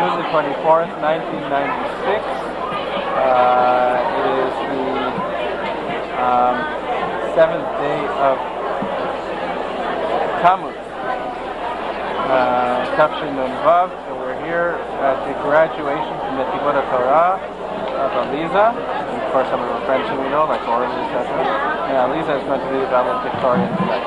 June the 24th, 1996. It is the 7th day of Tammuz, Tafshin Nun Vav, and we're here at the graduation from Netivot Torah of Aliza, and of course some of our friends who we know, like Oren, etc. And Aliza is going to be the valedictorian tonight.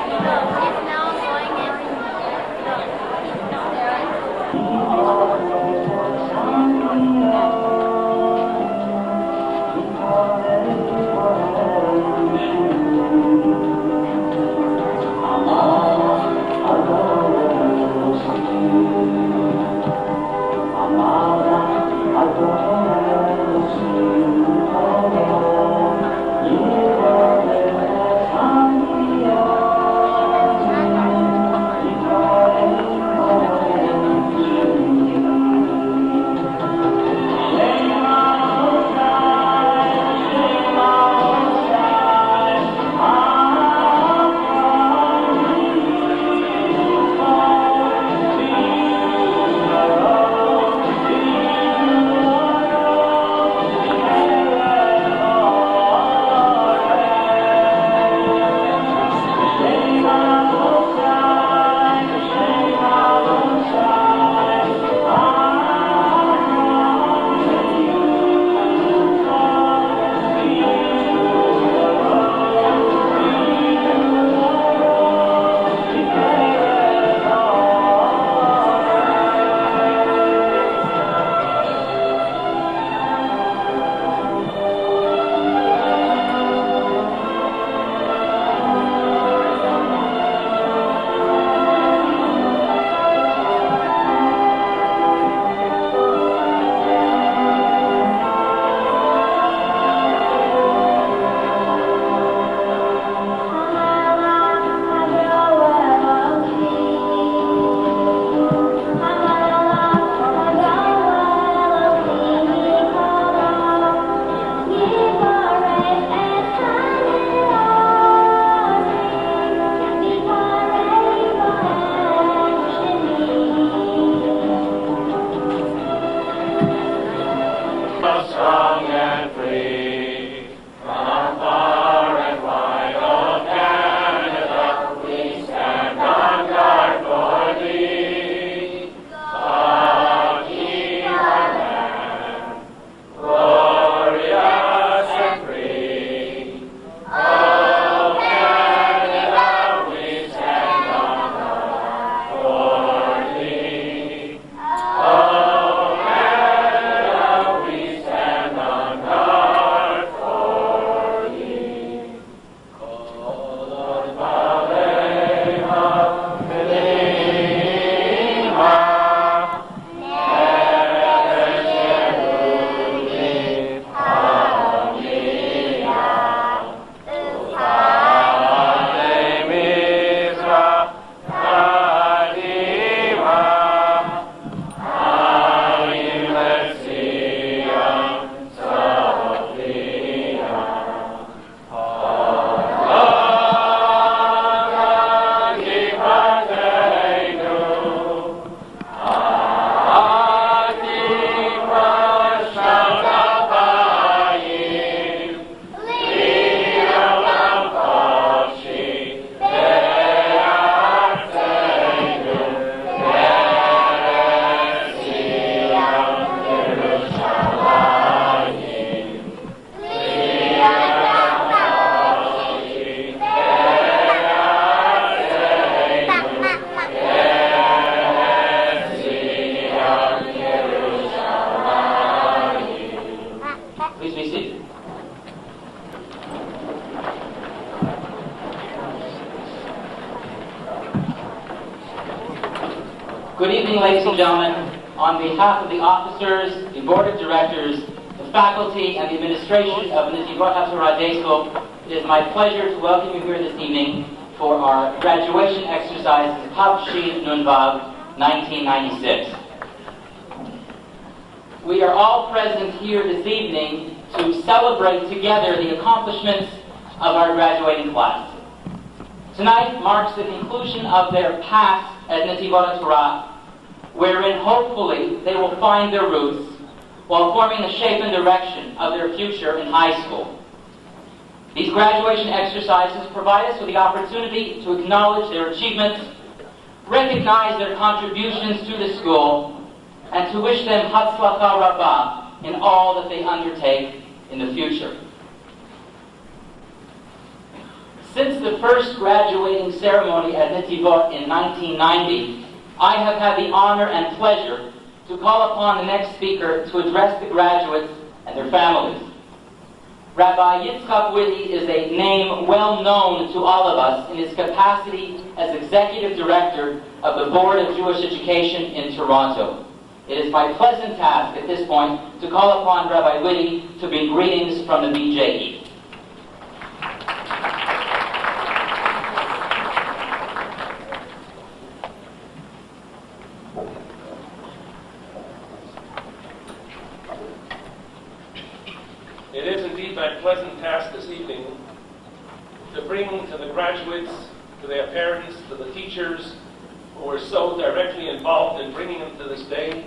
Good evening, ladies and gentlemen. On behalf of the officers, the board of directors, the faculty, and the administration of Netivot Torah Day School, it is my pleasure to welcome you here this evening for our graduation exercises, Tafshin Nun Vav 1996. We are all present here this evening to celebrate together the accomplishments of our graduating class. Tonight marks the conclusion of their path at Netivot Torah, wherein hopefully they will find their roots while forming the shape and direction of their future in high school. These graduation exercises provide us with the opportunity to acknowledge their achievements, recognize their contributions to the school, and to wish them Hatzlacha Rabbah in all that they undertake in the future. Since the first graduating ceremony at Netivot in 1990, I have had the honor and pleasure to call upon the next speaker to address the graduates and their families. Rabbi Yitzchak Whitty is a name well known to all of us in his capacity as Executive Director of the Board of Jewish Education in Toronto. It is my pleasant task at this point to call upon Rabbi Whitty to bring greetings from the BJE. It is indeed my pleasant task this evening to bring to the graduates, to their parents, to the teachers who were so directly involved in bringing them to this day,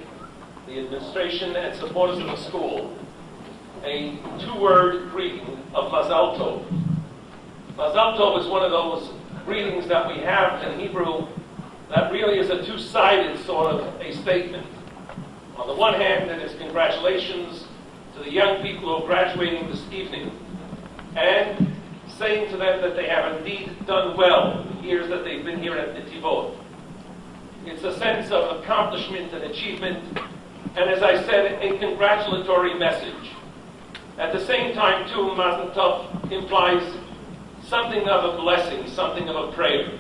the administration and supporters of the school, a two-word greeting of Mazal Tov. Mazal Tov is one of those greetings that we have in Hebrew that really is a two-sided sort of a statement. On the one hand, it is congratulations to the young people who are graduating this evening, and saying to them that they have indeed done well in the years that they've been here at Netivot. It's a sense of accomplishment and achievement, and as I said, a congratulatory message. At the same time, too, Mazel Tov implies something of a blessing, something of a prayer.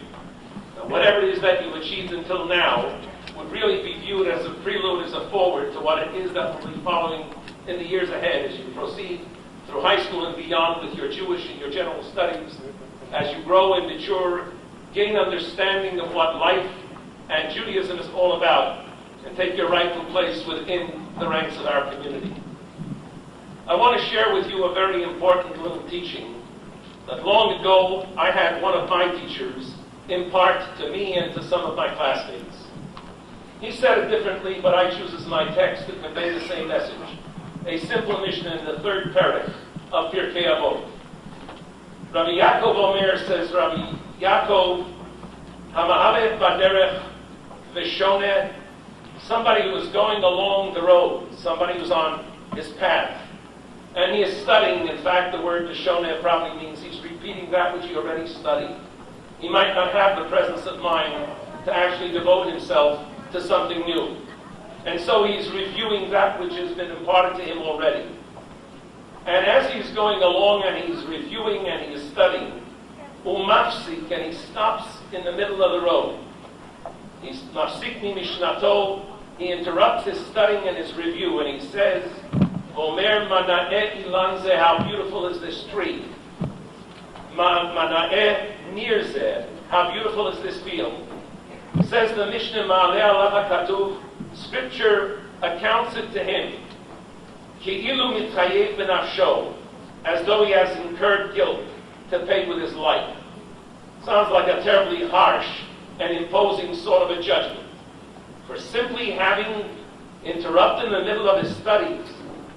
Now, whatever it is that you've achieved until now would really be viewed as a prelude, as a forward to what it is that will be following in the years ahead as you proceed through high school and beyond with your Jewish and your general studies, as you grow and mature, gain understanding of what life and Judaism is all about, and take your rightful place within the ranks of our community. I want to share with you a very important little teaching that long ago I had one of my teachers impart to me and to some of my classmates. He said it differently, but I choose as my text to convey the same message. A simple Mishnah in the third parak of Pirkei Avot. Rabbi Yaakov Omer says, Rabbi Yaakov, Hama'avet Baderech Veshoneh, somebody who is going along the road, somebody who's on his path, and he is studying. In fact, the word Veshoneh probably means he's repeating that which he already studied. He might not have the presence of mind to actually devote himself to something new. And so he's reviewing that which has been imparted to him already. And as he's going along and he's reviewing and he's studying, umafsik, and he stops in the middle of the road. He's mafsik mi mishnato, he interrupts his studying and his review, and he says, Omer mana'eh ilanze, how beautiful is this tree. Mana'eh nirze, how beautiful is this field. Says the Mishnah, Ma'aleh alav HaKatuv, Scripture accounts it to him, Ki'ilu mitchayev b'nafsho, as though he has incurred guilt to pay with his life. Sounds like a terribly harsh and imposing sort of a judgment. For simply having interrupted in the middle of his studies,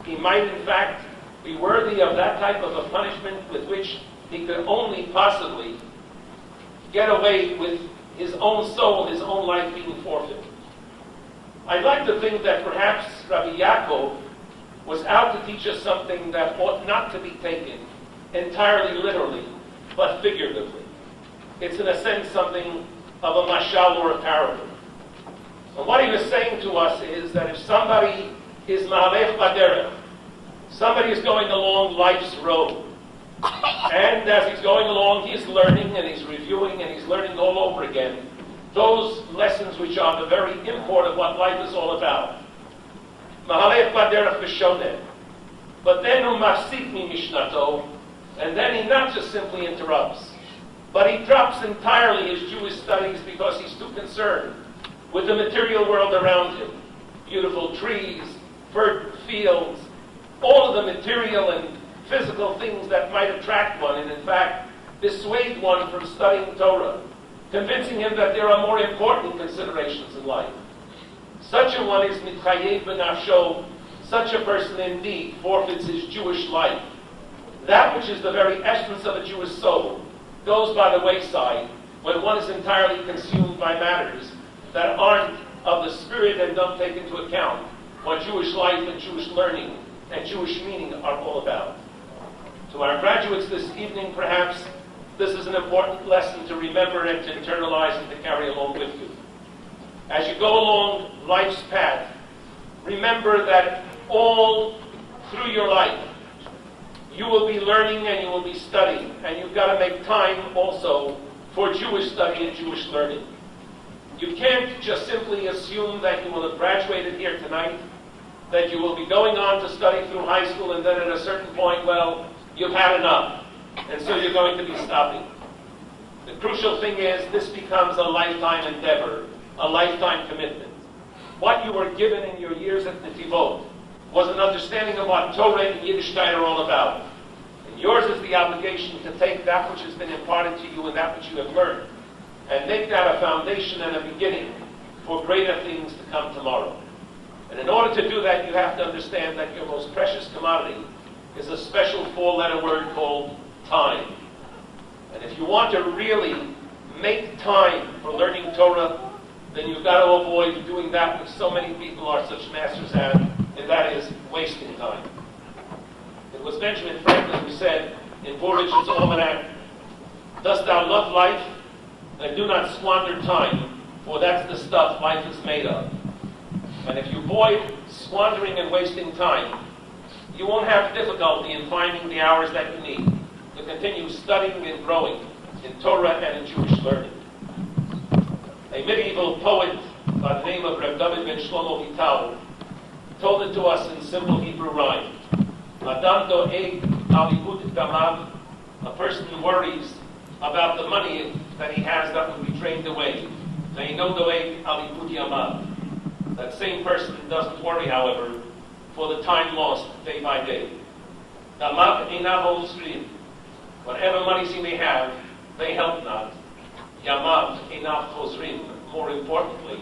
he might in fact be worthy of that type of a punishment with which he could only possibly get away with his own soul, his own life being forfeited. I'd like to think that perhaps Rabbi Yaakov was out to teach us something that ought not to be taken entirely literally, but figuratively. It's in a sense something of a mashal or a parable. And what he was saying to us is that if somebody is ma'alech baderech, somebody is going along life's road, and as he's going along, he's learning and he's reviewing and he's learning all over again those lessons which are the very import of what life is all about. Mahalech baderech v'shoneh. But then umafsik mi mishnato, and then he not just simply interrupts, but he drops entirely his Jewish studies because he's too concerned with the material world around him. Beautiful trees, fertile fields, all of the material and physical things that might attract one, and in fact dissuade one from studying Torah, convincing him that there are more important considerations in life. Such a one is mitchayev b'nafsho. Such a person indeed forfeits his Jewish life. That which is the very essence of a Jewish soul goes by the wayside when one is entirely consumed by matters that aren't of the spirit and don't take into account what Jewish life and Jewish learning and Jewish meaning are all about. To our graduates this evening, perhaps, this is an important lesson to remember and to internalize and to carry along with you. As you go along life's path, remember that all through your life, you will be learning and you will be studying, and you've got to make time also for Jewish study and Jewish learning. You can't just simply assume that you will have graduated here tonight, that you will be going on to study through high school, and then at a certain point, well, you've had enough, and so you're going to be stopping. The crucial thing is this becomes a lifetime endeavor, a lifetime commitment. What you were given in your years at Netivot was an understanding of what Torah and Yiddishkeit are all about. And yours is the obligation to take that which has been imparted to you and that which you have learned, and make that a foundation and a beginning for greater things to come tomorrow. And in order to do that, you have to understand that your most precious commodity is a special four-letter word called time. And if you want to really make time for learning Torah, then you've got to avoid doing that which so many people are such masters at, and that is wasting time. It was Benjamin Franklin who said in Poor Richard's Almanac, "Dost thou love life? Then do not squander time, for that's the stuff life is made of." And if you avoid squandering and wasting time, you won't have difficulty in finding the hours that you need to continue studying and growing in Torah and in Jewish learning. A medieval poet by the name of Reb David ben Shlomo Vital told it to us in simple Hebrew rhyme. Adam doeg al yibud damav. A person worries about the money that he has that will be drained away. Ve'ino doeg al yibud yamav. That same person doesn't worry, however, for the time lost day by day. Damav einav ozrim. Whatever monies he may have, they help not. Yamav einav chozrim. More importantly,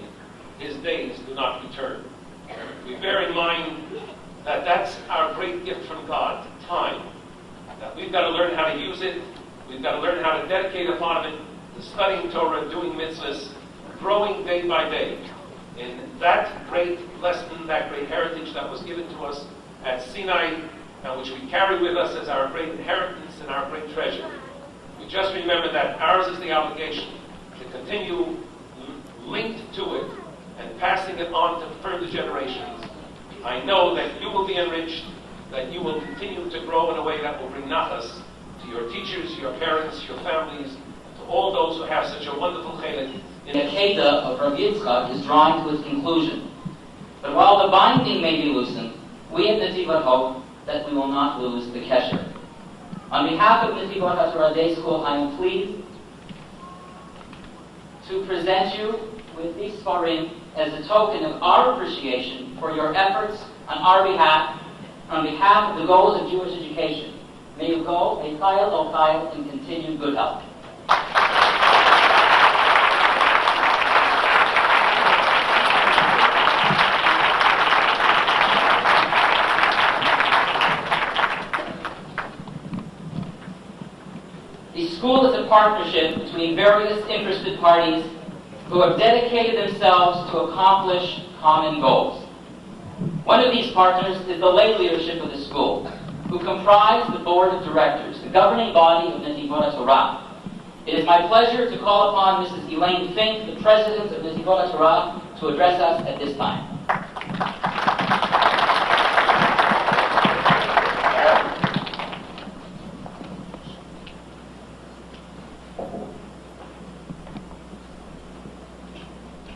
his days do not return. We bear in mind that that's our great gift from God, time. That we've got to learn how to use it. We've got to learn how to dedicate a part of it to studying Torah, doing mitzvahs, growing day by day in that great lesson, that great heritage that was given to us at Sinai, and which we carry with us as our great inheritance and our great treasure. We just remember that ours is the obligation to continue linked to it and passing it on to further generations. I know that you will be enriched, that you will continue to grow in a way that will bring nachas to your teachers, your parents, your families, to all those who have such a wonderful chilek. The Keda of Rav Yitzchak is drawing to its conclusion. But while the binding may be loosened, we at Netivot hope that we will not lose the kesher. On behalf of Netivot HaTorah Day School, I am pleased to present you with these Sfarim as a token of our appreciation for your efforts on our behalf, on behalf of the goals of Jewish education. May you go, a chayil o chayil, in continued good health. The school is a partnership between various interested parties who have dedicated themselves to accomplish common goals. One of these partners is the lay leadership of the school, who comprise the board of directors, the governing body of Netivot HaTorah. It is my pleasure to call upon Mrs. Elaine Fink, the president of Netivot HaTorah, to address us at this time.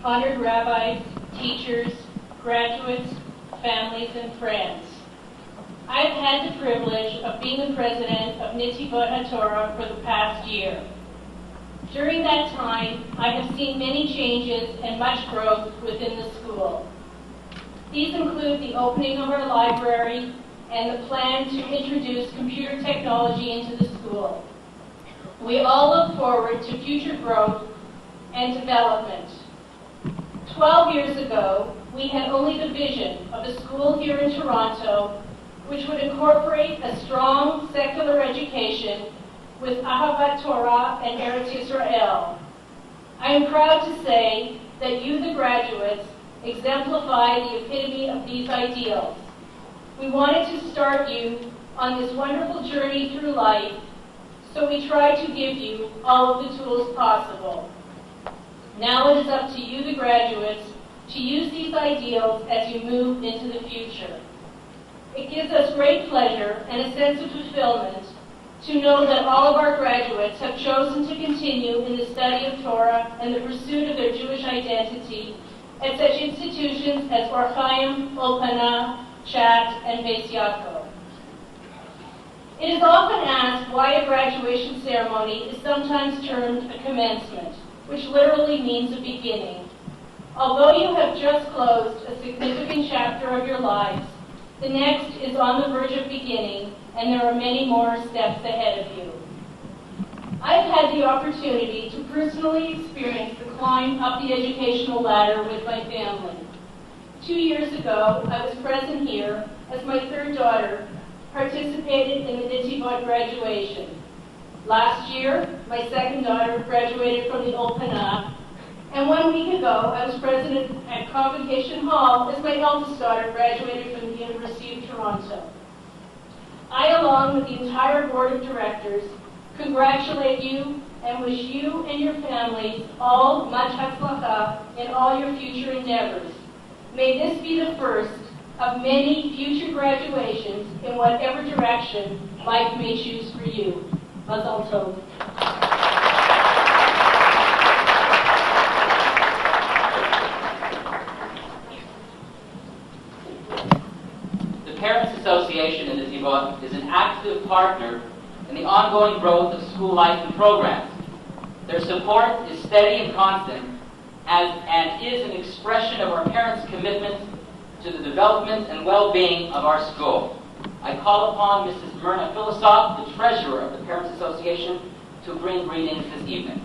Honored rabbis, teachers, graduates, families, and friends. I've had the privilege of being the president of Netivot HaTorah for the past year. During that time, I have seen many changes and much growth within the school. These include the opening of our library and the plan to introduce computer technology into the school. We all look forward to future growth and development. 12 years ago, we had only the vision of a school here in Toronto which would incorporate a strong secular education with Ahavat Torah and Eretz Yisrael. I am proud to say that you, the graduates, exemplify the epitome of these ideals. We wanted to start you on this wonderful journey through life, so we tried to give you all of the tools possible. Now it is up to you, the graduates, to use these ideals as you move into the future. It gives us great pleasure and a sense of fulfillment to know that all of our graduates have chosen to continue in the study of Torah and the pursuit of their Jewish identity at such institutions as Or Chaim, Olpana, Chat, and Beis Yaakov. It is often asked why a graduation ceremony is sometimes termed a commencement, which literally means a beginning. Although you have just closed a significant chapter of your lives, the next is on the verge of beginning, and there are many more steps ahead of you. I've had the opportunity to personally experience the climb up the educational ladder with my family. 2 years ago, I was present here as my third daughter participated in the Netivot graduation. Last year, my second daughter graduated from the Olpana, and 1 week ago, I was present at Convocation Hall as my eldest daughter graduated from the University of Toronto. I, along with the entire board of directors, congratulate you and wish you and your families all much hatzlacha in all your future endeavors. May this be the first of many future graduations in whatever direction life may choose for you. Mazal tov. The Parents Association in Netivot is an active partner in the ongoing growth of school life and programs. Their support is steady and constant, and is an expression of our parents' commitment to the development and well-being of our school. I call upon Mrs. Myrna Philosoph, the treasurer of the Parents Association, to bring greetings this evening.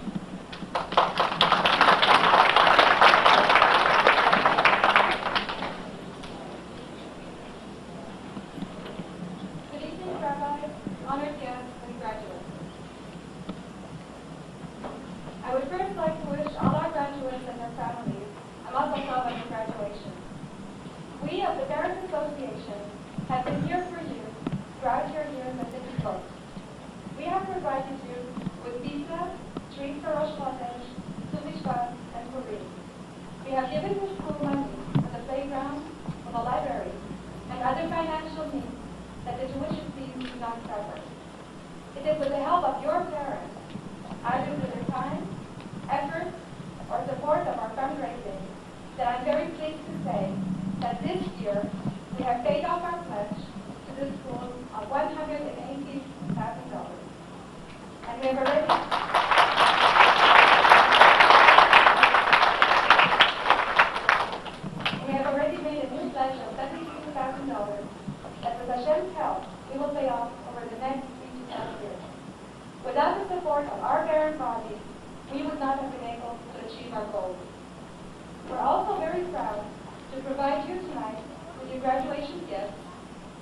Good evening, rabbis, honored guests, and graduates. I would first like to wish all our graduates and their families a mazel tov on your graduation. We of the Parents Association have been here for you throughout your years at Netivot. We have provided you with pizza, treats for Rosh Chodesh, Tufishvat, and Purim. We have given the school money for the playground, for the library, and other financial needs that the tuition fees do not cover. It is with the help of your parents, either through their time, effort, or support of our fundraising, that I'm very pleased to say that this year we have paid off our pledge to the school of $180,000. And we have already made a new pledge of $72,000 that with Hashem's help we will pay off over the next 3 to 5 years. Without the support of our parent body, we would not have been able to achieve our goals. We're also very proud to provide you tonight with your graduation gifts,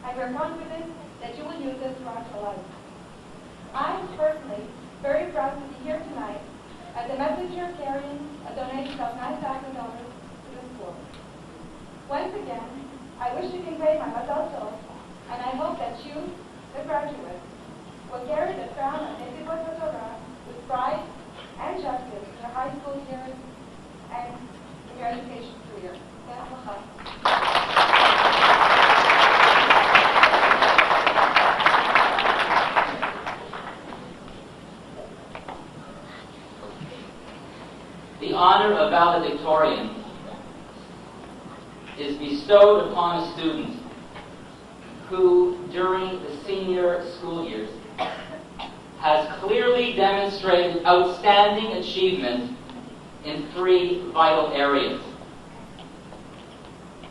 and we're confident that you will use it throughout your life. I'm personally very proud to be here tonight as a messenger carrying a donation of $9,000 to the school. Once again, I wish to convey my mazal tov, and I hope that you, the graduates, will carry the crown of Netivot Torah with pride and justice in your high school years and in your education career. The honor of valedictorian is bestowed upon a student who, during the senior school years, has clearly demonstrated outstanding achievement in 3 vital areas.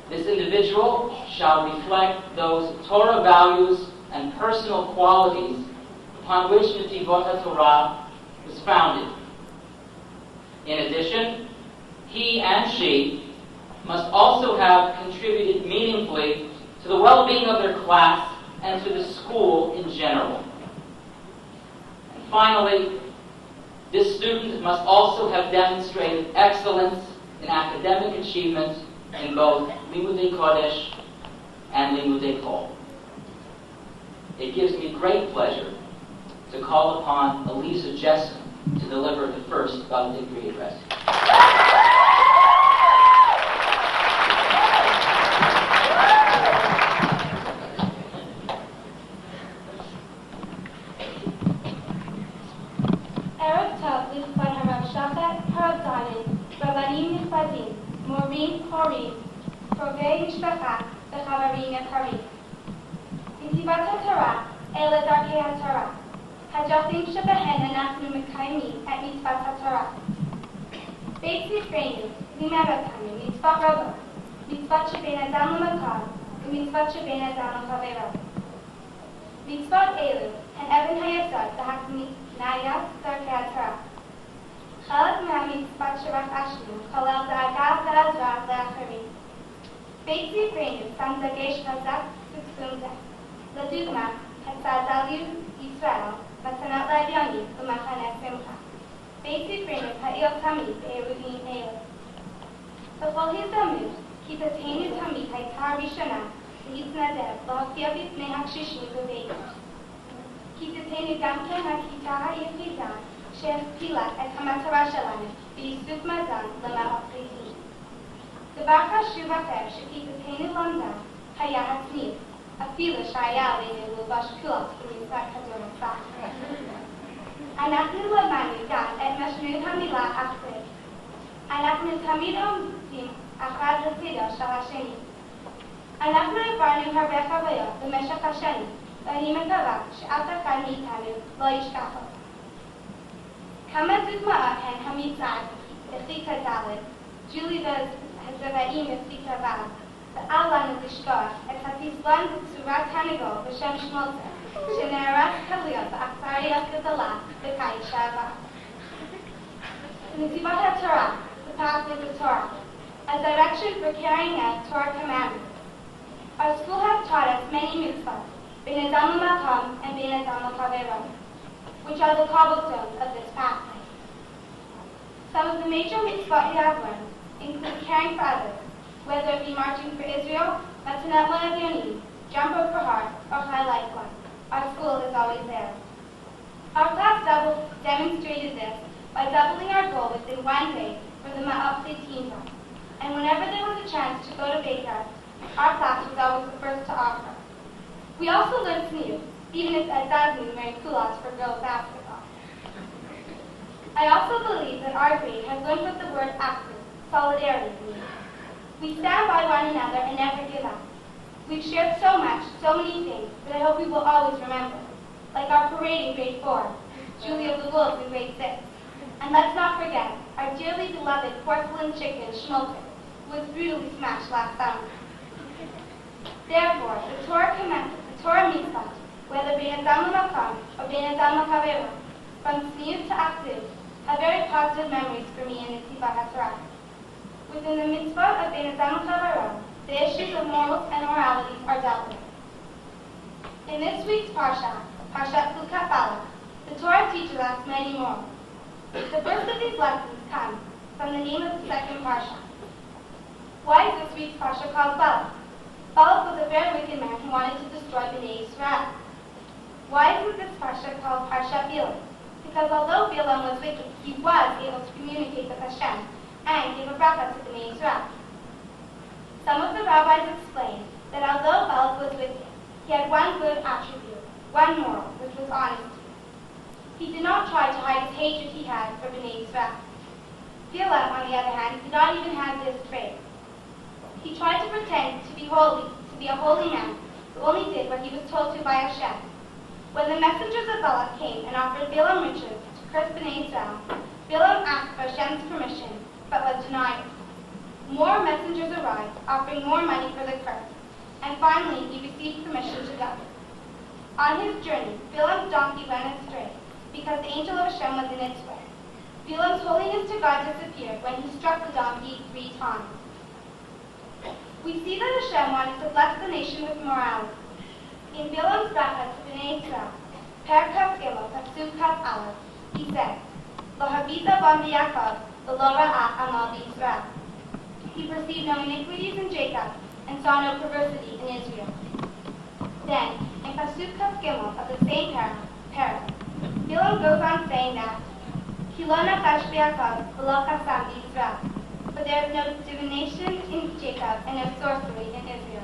This individual shall reflect those Torah values and personal qualities upon which Netivot Torah was founded. In addition, he and she must also have contributed meaningfully to the well-being of their class and to the school in general. And finally, this student must also have demonstrated excellence in academic achievement in both Limudei Kodesh and Limudei Kol. It gives me great pleasure to call upon Aliza Jessen to deliver the first valedictory address. Erev Tov Lichbad Harav Shachat Harav Zayin, Rabbanim Nichbadim, Morim Horim, Krovei Mishpacha, V'chavarim Yekarim. Netivot HaTorah, Ele Darkei HaTorah. Hajachim Shebehen Anachnu Mekayim et Mitzvot HaTorah. Beit Zifreinu, Limeratanu, Mitzvot Rabba, Mitzvot Shebein Adam L'Makar, U'Mitzvot Shebein Adam L'Chavera. Mitzvot Elu, and Even HaYesod, Naya Darkei HaTorah. Chalak מהמצוות שרכשנו, כולל דאגה ועזרה לאחרים. בית ספרנו שם דגש חזק בתחום זה. לדוגמה, הצעדליות ישראל, מתנת לאביונים במחנה שמחה. בית ספרנו פעיל תמיד באירועים אלה. בכל הזדמנות, כיתתנו תמיד הייתה ראשונה להתנדב להופיע בפני הקשישים בביתו. כיתתנו גם כן הכיתה היחידה שהכפילה את המטרה שלנו באיסוף מזון למאות פליטים. דבר חשוב אחר שכיתתנו למדה היה הצניעות, אפילו שהיה עלינו ללבוש קולות במשחק כדורסל. אנחנו למדנו גם את משמעות המילה אחדות. אנחנו תמיד עומדים אחד לצידו של השני. אנחנו עברנו הרבה חוויות במשך השנים, ואני מקווה שאף אחד מאיתנו לא ישכח אותה. כמה דוגמאות הן המצעד בכיתה ד', ג'ולי והזרעים בכיתה ו', ואל לנו לשכוח את הפסלון בצורת תרנגול בשם שמולטר, שנערך כליות באכזריות גדולה בקיץ שעבר. Netivot HaTorah, the path of the Torah, a direction for carrying out Torah commandments. Our school has taught us many mitzvot, Bein Adam L'Makam and Bein Adam L'Chavero, which are the cobblestones of this pathway. Some of the major mitzvot we have learned include caring for others, whether it be marching for Israel, Matanat La'avyonim, Jump Rope for Heart, or High Lifeline. Our school is always there. Our class demonstrated this by doubling our goal within one day for the Ma'af team run. And whenever there was a chance to go to Baker, our class was always the first to offer. We also learned new, even if it does mean wearing culottes for girls basketball. I also believe that our grade has learned what the word active, solidarity, means. We stand by one another and never give up. We've shared so much, so many things, that I hope we will always remember. Like our parade in grade 4, Julie of the Wolves in grade 6. And let's not forget our dearly beloved porcelain chicken, Schmolter, who was brutally smashed last summer. Therefore, the Torah mitzvot, whether Bein Adam L'Makam or Bein Adam L'Chavero, from tzniut to active, have very positive memories for me in Netivot HaTorah. Within the mitzvot of Bein Adam L'Chavero, the issues of morals and moralities are dealt with. In this week's Parsha, Parshat Chukat Balak, the Torah teaches us many more. The first of these lessons comes from the name of the second Parsha. Why is this week's Parsha called Balak? Balak was a very wicked man who wanted to destroy Bnei Israel. Why isn't this Parsha called Parshat Bilam? Because although Bilam was wicked, he was able to communicate with Hashem and give a bracha to Bnei Israel. Some of the rabbis explain that although Balak was wicked, he had one good attribute, one moral, which was honesty. He did not try to hide his hatred he had for Bnei Israel. Bilam, on the other hand, did not even have this trait. He tried to pretend to be holy, to be a holy man, who only did what he was told to by Hashem. When the messengers of Balak came and offered Bilam riches to curse Bnei Israel, Bilam asked for Hashem's permission, but was denied. More messengers arrived, offering more money for the curse, and finally he received permission to go. On his journey, Bilam's donkey went astray, because the angel of Hashem was in its way. Bilam's holiness to God disappeared when he struck the donkey 3 times. We see that Hashem wanted to bless the nation with morality. In Bilam's bracha to Bnei Israel, Perkaf Gimel, Pasuk Kaf Aleph, he said, Lo habita ban b'Yaakov, v'lo ra'ah amal b'Yisrael. He perceived no iniquities in Jacob and saw no perversity in Israel. Then, in Pasuk Kaf Gimel of the same parable, Bilam goes on saying that, Ki lo nachash b'Yaakov, v'lo chasam b'Yisrael. For there is no divination in Jacob and no sorcery in Israel.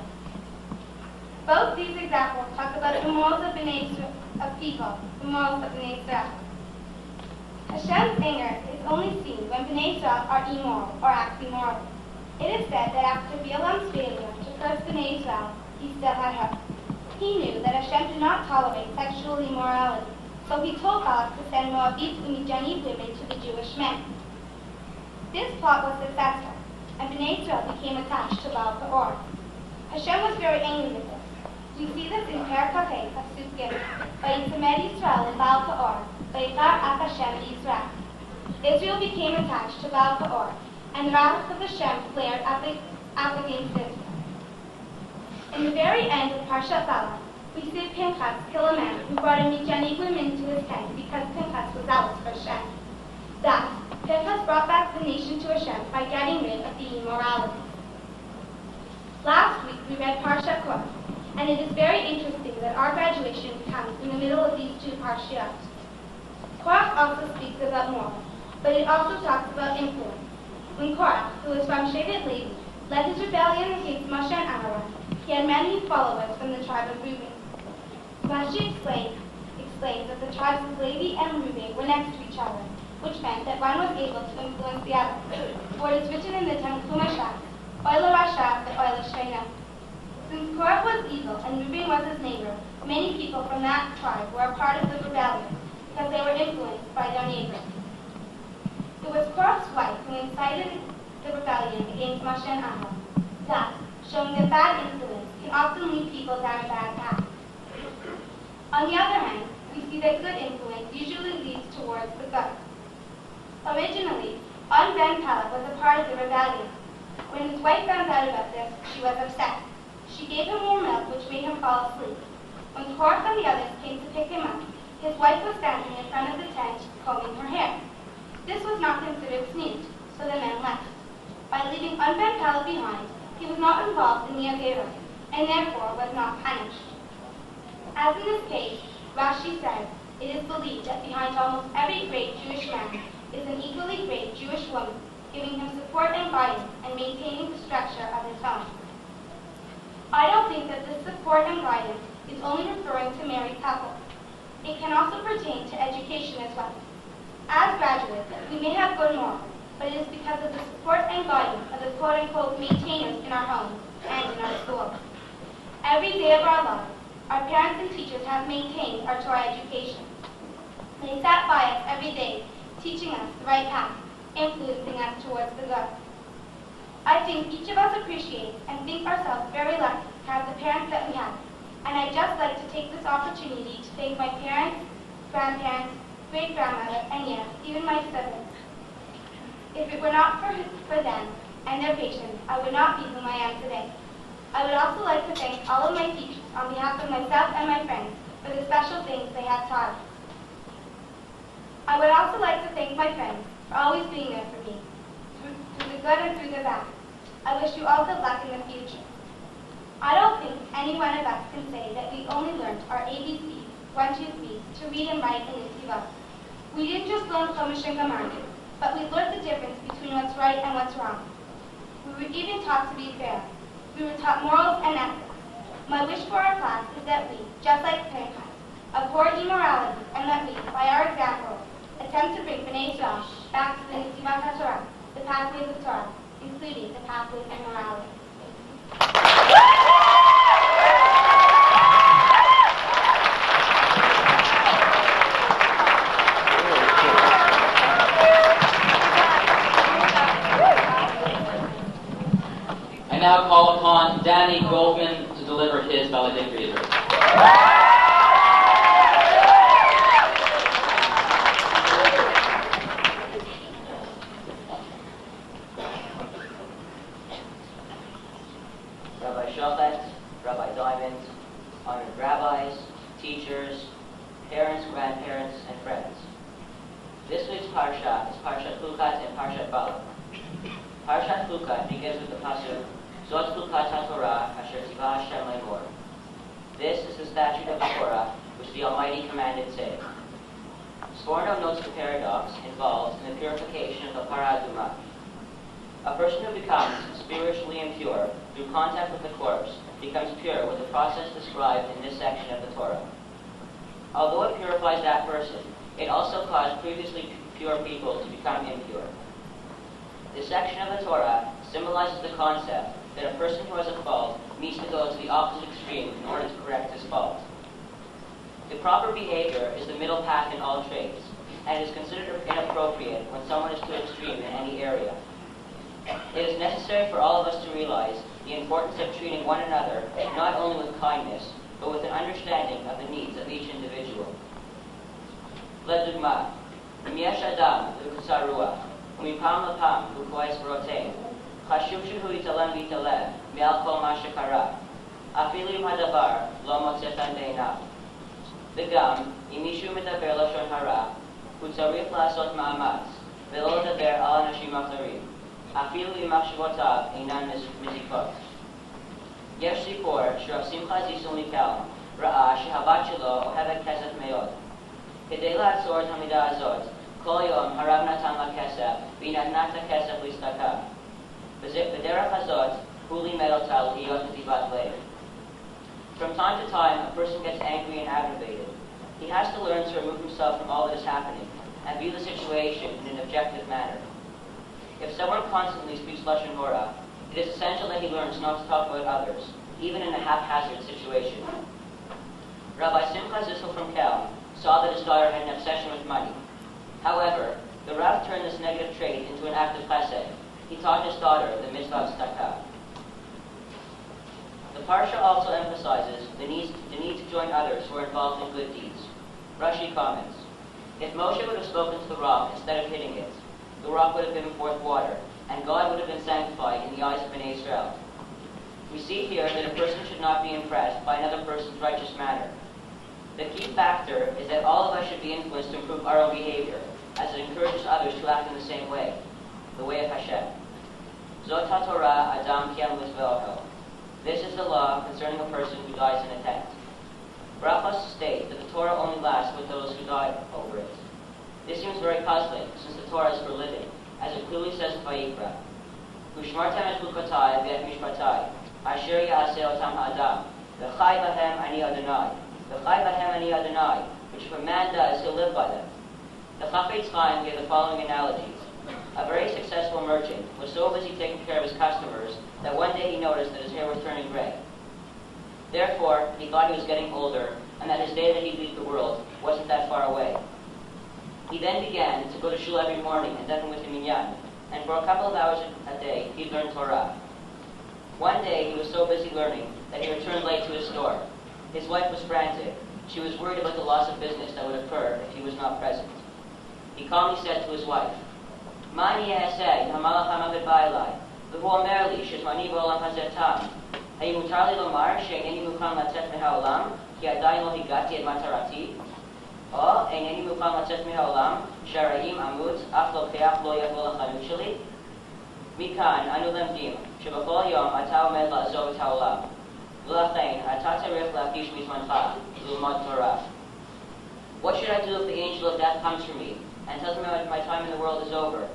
Both these examples talk about the morals of people, the morals of Bnei Israel. Hashem's anger is only seen when Bnei Israel are immoral or act immorally. It is said that after Bilam's failure to curse Bnei Israel, he still had hope. He knew that Hashem did not tolerate sexual immorality, so he told Balak to send Moabite and Midianite women to the Jewish men. This plot was successful, and Bnei Israel became attached to Baal Peor. Hashem was very angry with this. We see this in Perikapeh, Pasuk Gimel. Vayitzmed Yisrael Baal Peor, vayikar af Hashem Yisrael. Israel became attached to Baal Peor, and the wrath of Hashem flared up against Israel. In the very end of Parshat Balak, we see Pinchas kill a man who brought a Midianite woman to his tent because Pinchas was zealous for Hashem. Thus, Pinchas brought back the nation to Hashem by getting rid of the immorality. Last week we read Parshat Korach, and it is very interesting that our graduation comes in the middle of these two Parshiot. Korach also speaks about morals, but it also talks about influence. When Korach, who was from Shevet Levi, led his rebellion against Moshe and Aaron, he had many followers from the tribe of Reuben. Rashi explains that the tribes of Levi and Reuben were next to each other, which meant that one was able to influence the other. For it is written in the Tanakh Mashat, Oila Rasha, the Oila Shreina. Since Korach was evil and Reuben was his neighbor, many people from that tribe were a part of the rebellion because they were influenced by their neighbor. It was Korach's wife who incited the rebellion against Moshe and Aaron, thus showing that bad influence can often lead people down a bad path. On the other hand, we see that good influence usually leads towards the good. Originally, On Ben Pellet was a part of the rebellion. When his wife found out about this, she was upset. She gave him more milk, which made him fall asleep. When Korach and the others came to pick him up, his wife was standing in front of the tent, combing her hair. This was not considered sneaked, so the men left. By leaving On Ben Pellet behind, he was not involved in the Avera, and therefore was not punished. As in this case, Rashi says, it is believed that behind almost every great Jewish man is an equally great Jewish woman, giving him support and guidance and maintaining the structure of his home. I don't think that this support and guidance is only referring to married couples. It can also pertain to education as well. As graduates, we may have good morals, but it is because of the support and guidance of the quote-unquote maintainers in our homes and in our schools. Every day of our lives, our parents and teachers have maintained our Torah education. They sat by us every day, teaching us the right path, influencing us towards the good. I think each of us appreciates and think ourselves very lucky to have the parents that we have. And I'd just like to take this opportunity to thank my parents, grandparents, great-grandmother, and yes, even my siblings. If it were not for them and their patience, I would not be whom I am today. I would also like to thank all of my teachers on behalf of myself and my friends for the special things they have taught us. I would also like to thank my friends for always being there for me, through the good and through the bad. I wish you all good luck in the future. I don't think any one of us can say that we only learned our ABCs, 1, 2, 3, to read and write in Netivot. We didn't just learn Chumash and Gemara, but we learned the difference between what's right and what's wrong. We were even taught to be fair. We were taught morals and ethics. My wish for our class is that we, just like Pinchas, abhor immorality, and that we, by our example, attempt to bring Bnei Israel back to the Netivot HaTorah, the pathways of Torah, including the pathways of morality. I now call upon Danny Goldman to deliver his valedictory address. assignment, honored rabbis, teachers, parents, grandparents, and friends. This week's Parsha is Parshat Chukat and Parshat Balak. Parshat Chukat begins with the pasuk, Zot Chukat HaTorah Asher Tzivah Hashem Lemor. This is the statute of the Torah, which the Almighty commanded, saying. Sforno notes the paradox involved in the purification of the paraduma. A person who becomes spiritually impure through contact with the corpse becomes pure with the process described in this section of the Torah. Although it purifies that person, it also caused previously pure people to become impure. This section of the Torah symbolizes the concept that a person who has a fault needs to go to the opposite extreme in order to correct his fault. The proper behavior is the middle path in all trades, and is considered inappropriate when someone is too extreme in any area. It is necessary for all of us to realize the importance of treating one another not only with kindness, but with an understanding of the needs of each individual. לדוגמה, אם יש אדם בקוצר רוח, ומפעם לפעם הוא כועס ורוטן, חשוב שהוא יתעלם ויתעלם מעל כל מה שקרה, אפילו אם הדבר לא מוצא חן בעיניו. וגם, אם מישהו מדבר לשון הרע, הוא צריך לעשות מאמץ, ולא לדבר על אנשים אחרים, אפילו אם מחשבותיו אינן מזיקות. יש סיפור שרב שמחה זיסל מקלם ראה שהבת שלו אוהבת כסף מאוד. כדי לעצור את המידה הזאת, כל יום הרב נתן לה כסף, והיא נתנה את הכסף להסתכל. בדרך הזאת, הוא לימד אותה להיות נדיבת לב. From time to time, a person gets angry and aggravated. He has to learn to remove himself from all that is happening and view the situation in an objective manner. If someone constantly speaks lashon hora, it is essential that he learns not to talk about others, even in a haphazard situation. Rabbi Simcha Zissel from Kelm saw that his daughter had an obsession with money. However, the Rav turned this negative trait into an act of chesed. He taught his daughter the mitzvah of tzedakah. The Parsha also emphasizes the need to join others who are involved in good deeds. Rashi comments, if Moshe would have spoken to the rock instead of hitting it, the rock would have given forth water, and God would have been sanctified in the eyes of Bnei Israel. We see here that a person should not be impressed by another person's righteous manner. The key factor is that all of us should be influenced to improve our own behavior, as it encourages others to act in the same way, the way of Hashem. Zot HaTorah Adam Kiyam Lizve'ohel. This is the law concerning a person who dies in a tent. Brachos state that the Torah only lasts with those who died over it. This seems very puzzling, since the Torah is for living, as it clearly says in Vayikra, Ushmartem et chukotai ve'et mishpatai, asher ya'aseh otam ha'adam, v'chai bahem ani Adonai, v'chai bahem ani Adonai, which if a man does, he'll live by them. The Chafetz Chaim gave the following analogies. A very successful merchant was so busy taking care of his customers that one day he noticed that his hair was turning gray. Therefore, he thought he was getting older and that his day that he'd leave the world wasn't that far away. He then began to go to shul every morning and daven with the minyan, and for a couple of hours a day, he'd learn Torah. One day, he was so busy learning that he returned late to his store. His wife was frantic. She was worried about the loss of business that would occur if he was not present. He calmly said to his wife, מה אני אעשה אם המלאך המוות בא אליי, והוא אומר לי שזמני בעולם הזה תם? האם מותר לי לומר שאינני מוכן לצאת מהעולם כי עדיין לא הגעתי את מטרתי? או אינני מוכן לצאת מהעולם שהרעים אמות אף לוקח לא יבוא לחנות שלי? מכאן אנו למדים שבכל יום אתה עומד לעזוב את העולם, ולכן אתה צריך להקדיש מזמנך ללמוד תורה. What should I do if the angel of death comes for me and tells me my time in the world is over?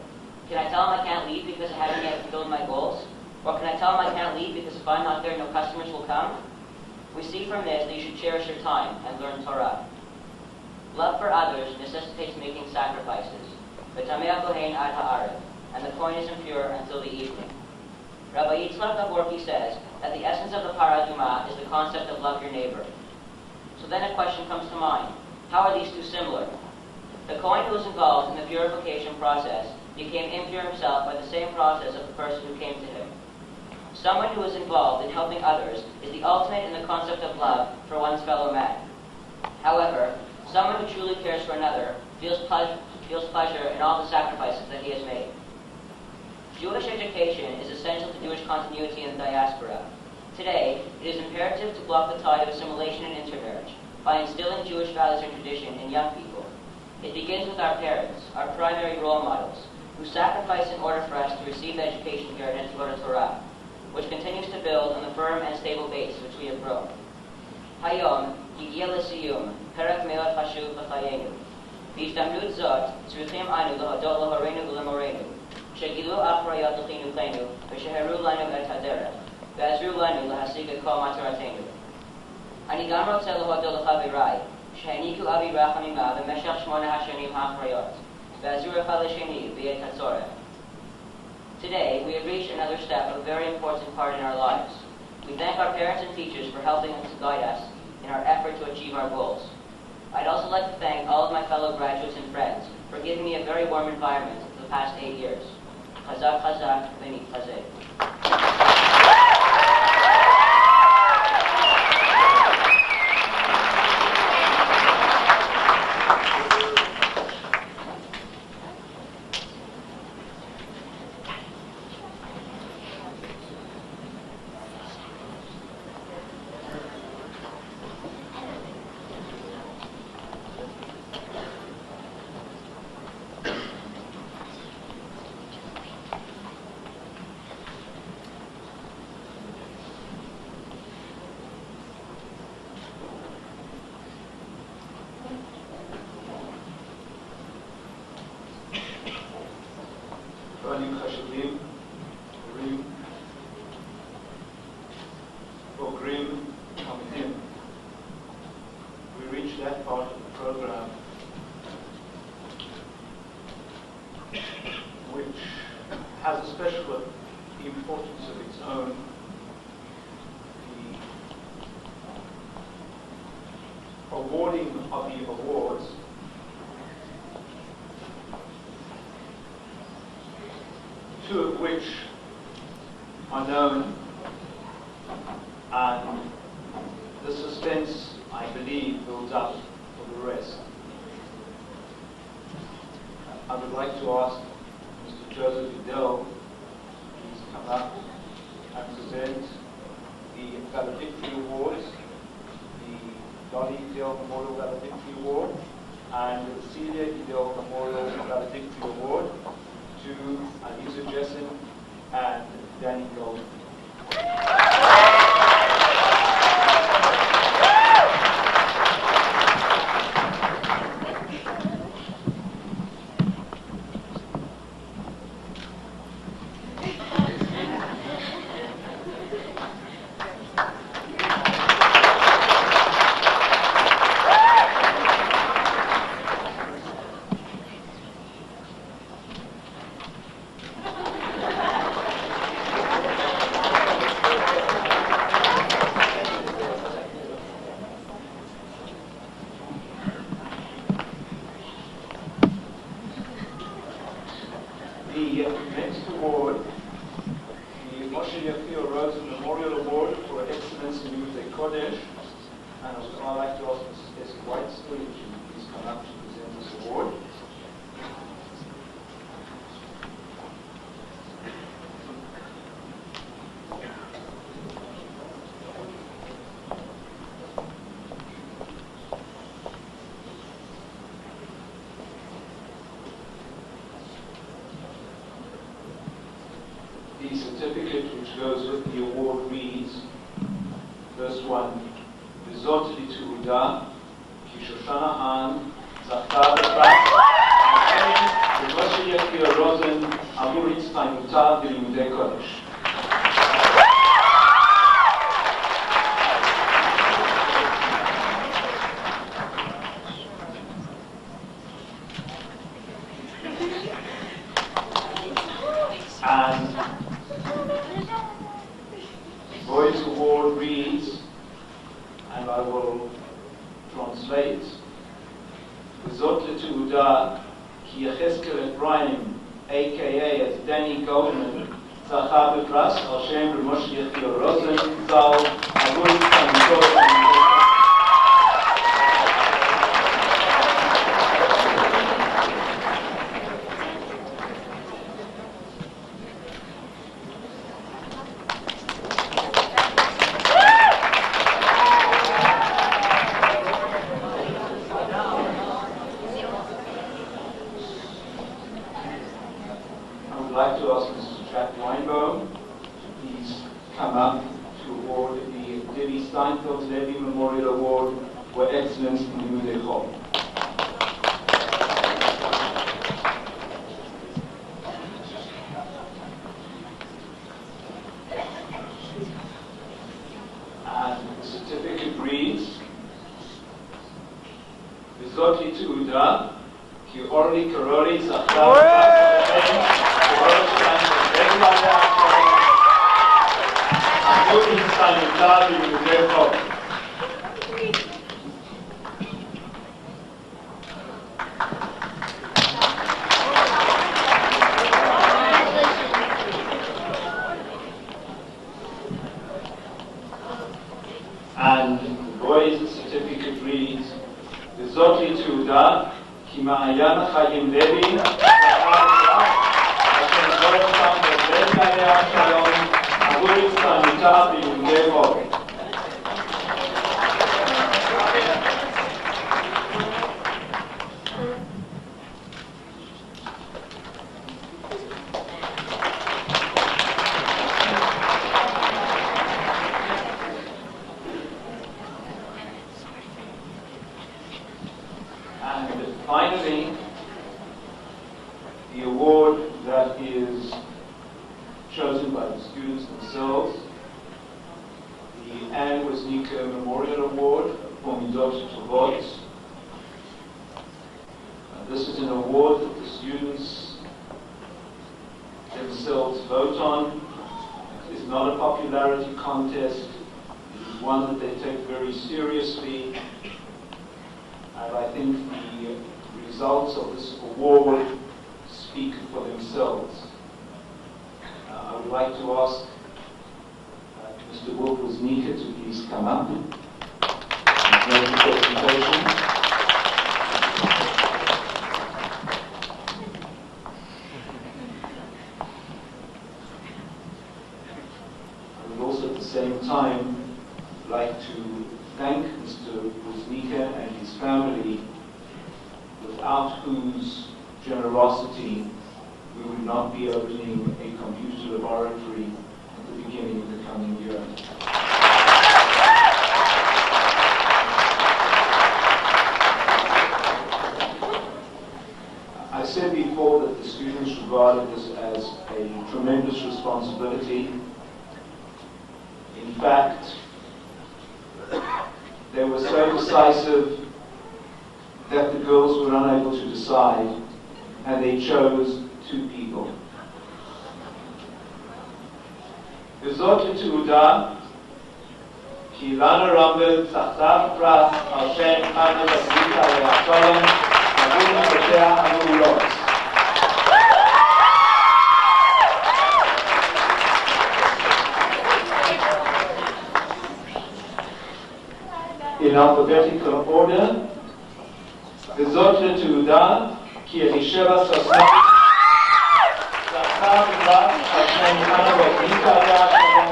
Can I tell him I can't leave because I haven't yet fulfilled my goals? Or can I tell him I can't leave because if I'm not there, no customers will come? We see from this that you should cherish your time and learn Torah. Love for others necessitates making sacrifices. V'tamei kohen ad ha'arev, and the coin is impure until the evening. Rabbi Yitzchak Navorki says that the essence of the paraduma is the concept of love your neighbor. So then a question comes to mind. How are these two similar? The Kohen who was involved in the purification process became impure himself by the same process of the person who came to him. Someone who is involved in helping others is the ultimate in the concept of love for one's fellow man. However, someone who truly cares for another feels pleasure in all the sacrifices that he has made. Jewish education is essential to Jewish continuity in the diaspora. Today, it is imperative to block the tide of assimilation and intermarriage by instilling Jewish values and tradition in young people. It begins with our parents, our primary role models, who sacrifice in order for us to receive the education here at Netivot Torah, which continues to build on the firm and stable base which we have grown. Hayom, הגיע לסיום, פרק מאוד חשוב בחיינו. בהזדמנות זאת, צריכים אנו להודות להורינו ולמורינו, שגילו אחריות לחינוכנו, ושהראו לנו את הדרך, ועזרו לנו להשיג את כל מטרתנו. אני גם רוצה להודות לחבריי, שהעניקו אבי רחמימה במשך 8 השנים האחרונות, ועזרו אחד לשני בעת הצורך. Today, we have reached another step, a very important part in our lives. We thank our parents and teachers for helping us to guide us in our effort to achieve our goals. I'd also like to thank all of my fellow graduates and friends for giving me a very warm environment for the past 8 years. Chazak chazak v'nit chazek. רבנים חשובים, הורים, בוגרים, תלמידים. We reach that part of the program which has a special importance of its own. The awarding of the awards two of which are known, and the suspense, I believe, builds up for the rest. I would like to ask Mr. Joseph Vidal to come up and present the Valedictory Awards, the Dolly Vidal Memorial Valedictory Award, and the Celia Vidal Memorial Valedictory Award to Aliza Jessen and Danny Gold. The next award, the Moshe Yafir Rosen Memorial Award for Excellence in Limmudei Kodesh, and I'd like to ask Mrs. Tessie Whitespool if she would please come up to present this award. The certificate which goes with the award reads, first one, V'zot lit'uda, ki Shoshana Han zachta b'pras ha'chen v'Moshe Yafir Rosen amur hitzchaymuta b'Limmudei Kodesh. And Boy's award reads, and I will translate, V'zot let'uda ki Yechezkel Ephraim, aka as Danny Goldman, zacha b'pras al shem Moshe Yafir Rosen zal amur hitzchaymuta. Steinfeld Levy Memorial Award for Excellence in Limudei Chol. And the certificate reads, וזאת היא תעודה כי אורלי קרולי זכתה עבור הצטיינותה בלימודי חול. And the boy's certificate reads, וזאת היא תעודה כי מעיין החיים לוי אשר זו שם בבית גלי השלום עבור הצטיינותה בלימודי חול. And finally, the award that is chosen by the students themselves, the Anne Woznicka Memorial Award for Midot Tovot. This is an award that the students themselves vote on. It is not a popularity contest. It is one that they take very seriously. And I think the results of this award speak for themselves. I would like to ask Mr. Wolf Woznicka to please come up and make the presentation. I would also at the same time like to thank Mr. Woznicka and his family, without whose generosity we would not be opening a computer laboratory at the beginning of the coming year. I said before that the students regarded this as a tremendous responsibility. In fact, they were so decisive that the girls were unable to decide, and they chose two people. וזאת לתעודה כי אילנה רמבל זכתה בפרס על שם חנה בזריקה עליה שלום עבור עבודותיה המעולות. In alphabetical order, וזאת לתעודה כי אלישבע סוסנה זכתה בפרס על שם חנה בזריקה עליה שלום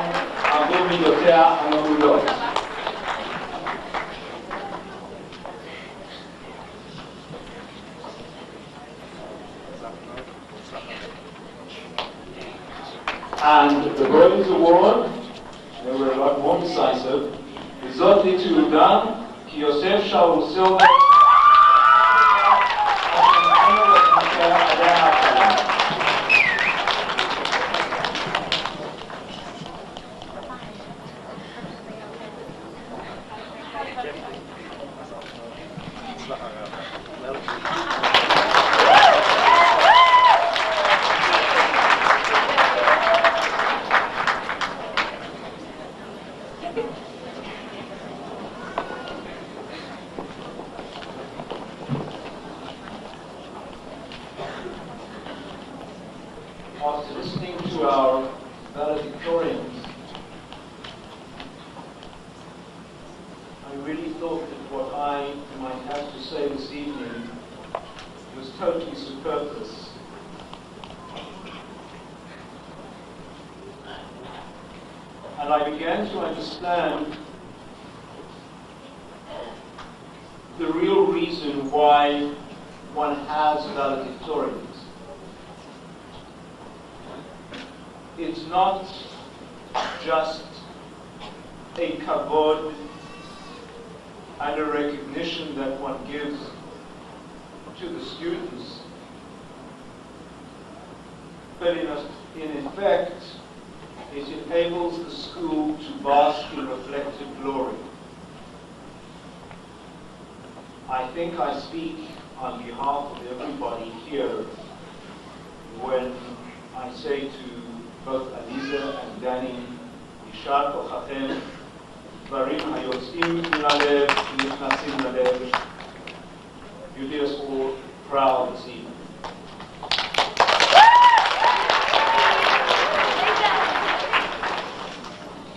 עבור מידותיה המעולות. And the Bronze Award, they were a lot more decisive, וזאת לתעודה כי יוסף שאול סילבר after listening to our valedictorians, I really thought that what I might have to say this evening was totally superfluous. And I began to understand the real reason why one has valedictorians. It's not just a kavod and a recognition that one gives to the students, but in effect, it enables the school to bask in reflected glory. I think I speak on behalf of everybody here when I say to both Aliza and Danny, Yishar Kochachem, Dvarim hayotzim min halev v'nichnasim lalev. You did us all proud this evening.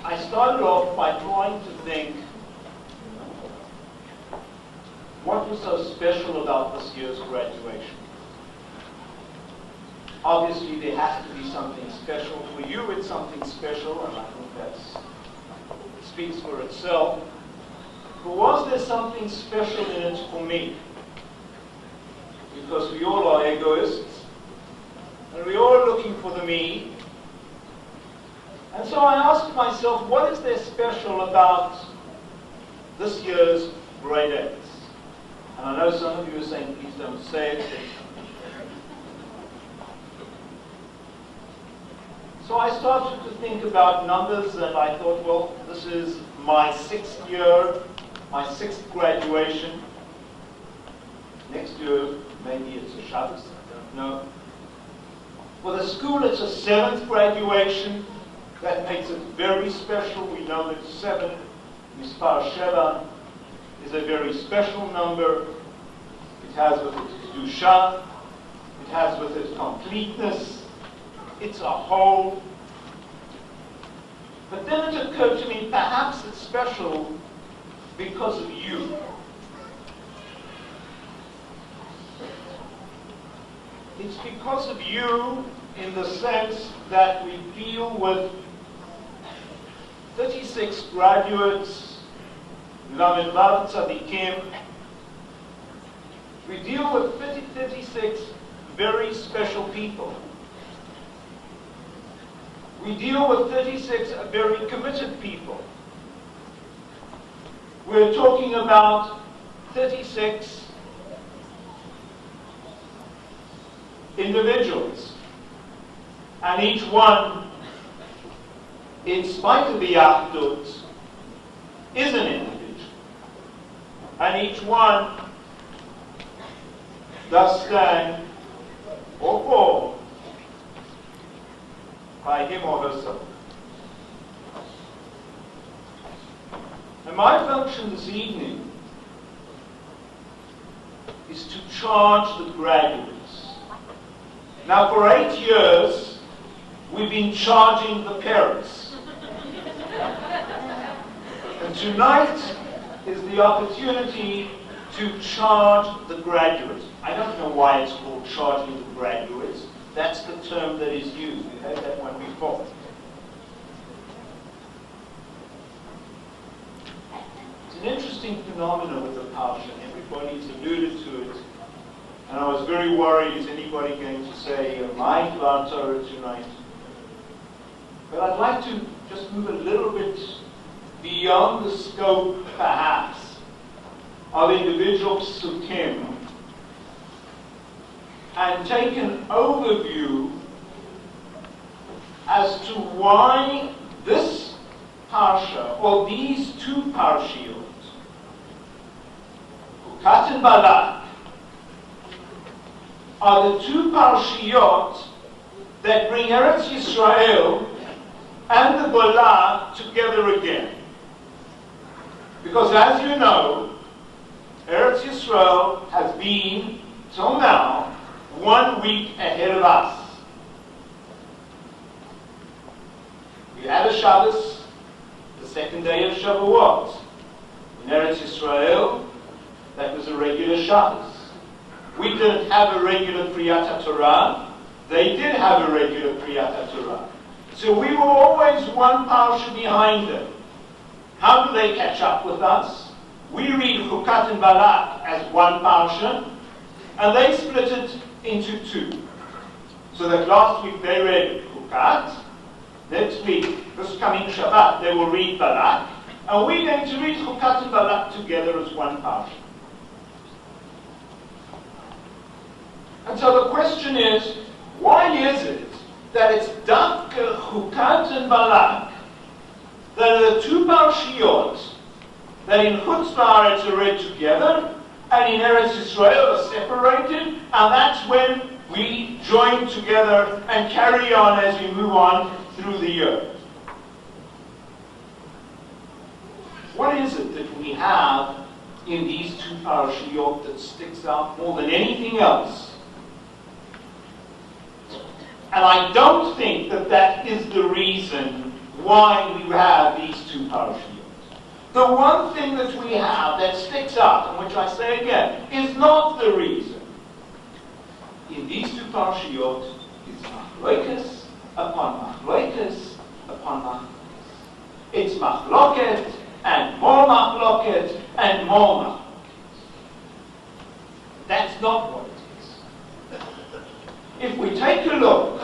I started off by trying to think what was so special about this year's graduation. Obviously, there has to be something special. For you, it's something special, and I think that speaks for itself. But was there something special in it for me? Because we all are egoists, and we all are looking for the me. And so I asked myself, what is there special about this year's grade 8s? And I know some of you are saying, please don't say it. So I started to think about numbers, and I thought, well, this is my 6th year, my 6th graduation. Next year, maybe it's a Shabbos, I don't know. For the school, it's a 7th graduation. That makes it very special. We know that 7, Mispar Sheva, is a very special number. It has with it Kedusha. It has with it completeness. It's a whole. But then it occurred to me, perhaps it's special because of you. It's because of you in the sense that we deal with 36 graduates, Lamed Vav Tzadikim. We deal with 36 very special people. We deal with 36 very committed people. We're talking about 36 individuals. And each one, in spite of the Achdut, is an individual. And each one does stand or fall by him or herself. And my function this evening is to charge the graduates. Now, for 8 years, we've been charging the parents. And tonight is the opportunity to charge the graduates. I don't know why it's called charging the graduates. That's the term that is used. We've had that one before. It's an interesting phenomenon with the Parsha. Everybody's alluded to it. And I was very worried, is anybody going to say, my Dvar Torah tonight? But I'd like to just move a little bit beyond the scope, perhaps, of individual psukim and take an overview as to why this parsha, or these 2 parshiot, Hukat and Balak, are the 2 parshiot that bring Eretz Yisrael and the Golah together again. Because as you know, Eretz Yisrael has been, till now, 1 week ahead of us. We had a Shabbos, the 2nd day of Shavuot. In Eretz Yisrael, that was a regular Shabbos. We didn't have a regular Kriyat Torah. They did have a regular Kriyat Torah. So we were always 1 parsha behind them. How do they catch up with us? We read Hukat and Balak as 1 parsha, and they split it into 2. So that last week they read Hukat, next week, this coming Shabbat, they will read Balak, And we're going to read Chukat and Balak together as one parsha. And so the question is, why is it that it's Dafka, Chukat, and Balak that are the two parshiyot that in Chutz La'aretz are read together, and in Eretz Yisrael are separated, and that's when we join together and carry on as we move on through the year? What is it that we have in these two parashiyot that sticks out more than anything else? And I don't think that that is the reason why we have these two parashiyot. The one thing that we have that sticks out, and which I say again, is not the reason. In these two parashiyot, it's machlokas upon machlokas upon machlokas. It's machloket and more machloket and more machloket. That's not what it is. If we take a look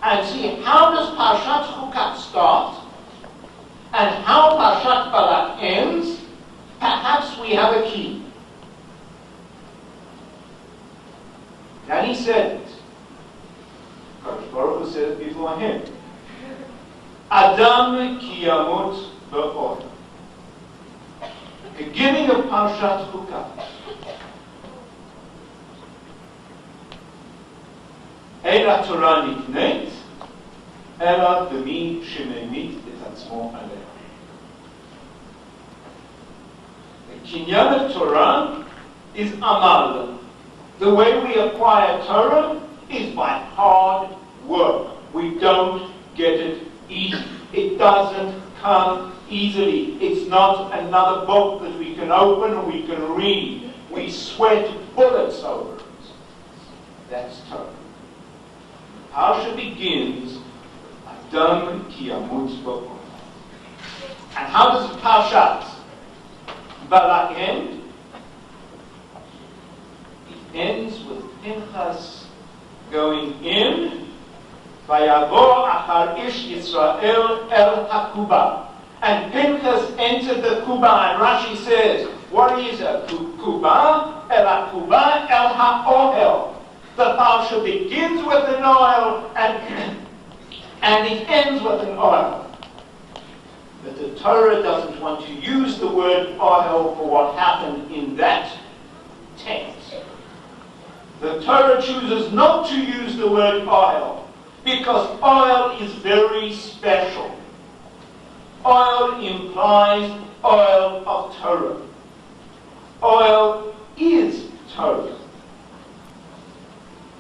and see how does Parshat Chukat start and how Parshat Balak ends, perhaps we have a key. And he said it. Kadosh Baruch Hu said it before him. Adam ki yamut ba'or. Beginning of Parshat Chukat. אין התורה נקנית, אלא במי שממית את עצמו עליה. קניין התורה is amal. The way we acquire Torah is by hard work. We don't get it easy. It doesn't come easily. It's not another book that we can open and we can read. We sweat bullets over it. That's Torah. Parsha begins, Adam ki yamut ba'or. And how does Parshat Balak end? It ends with Pinchas going in, Vayavo achar ish Yisrael el hakuba. And Pinchas entered the kuba, and Rashi says, what is a kuba? El hakuba el ha'ohel. The parsha begins with an oil and it ends with an oil. But the Torah doesn't want to use the word oil for what happened in that text. The Torah chooses not to use the word oil because oil is very special. Oil implies oil of Torah. Oil is Torah.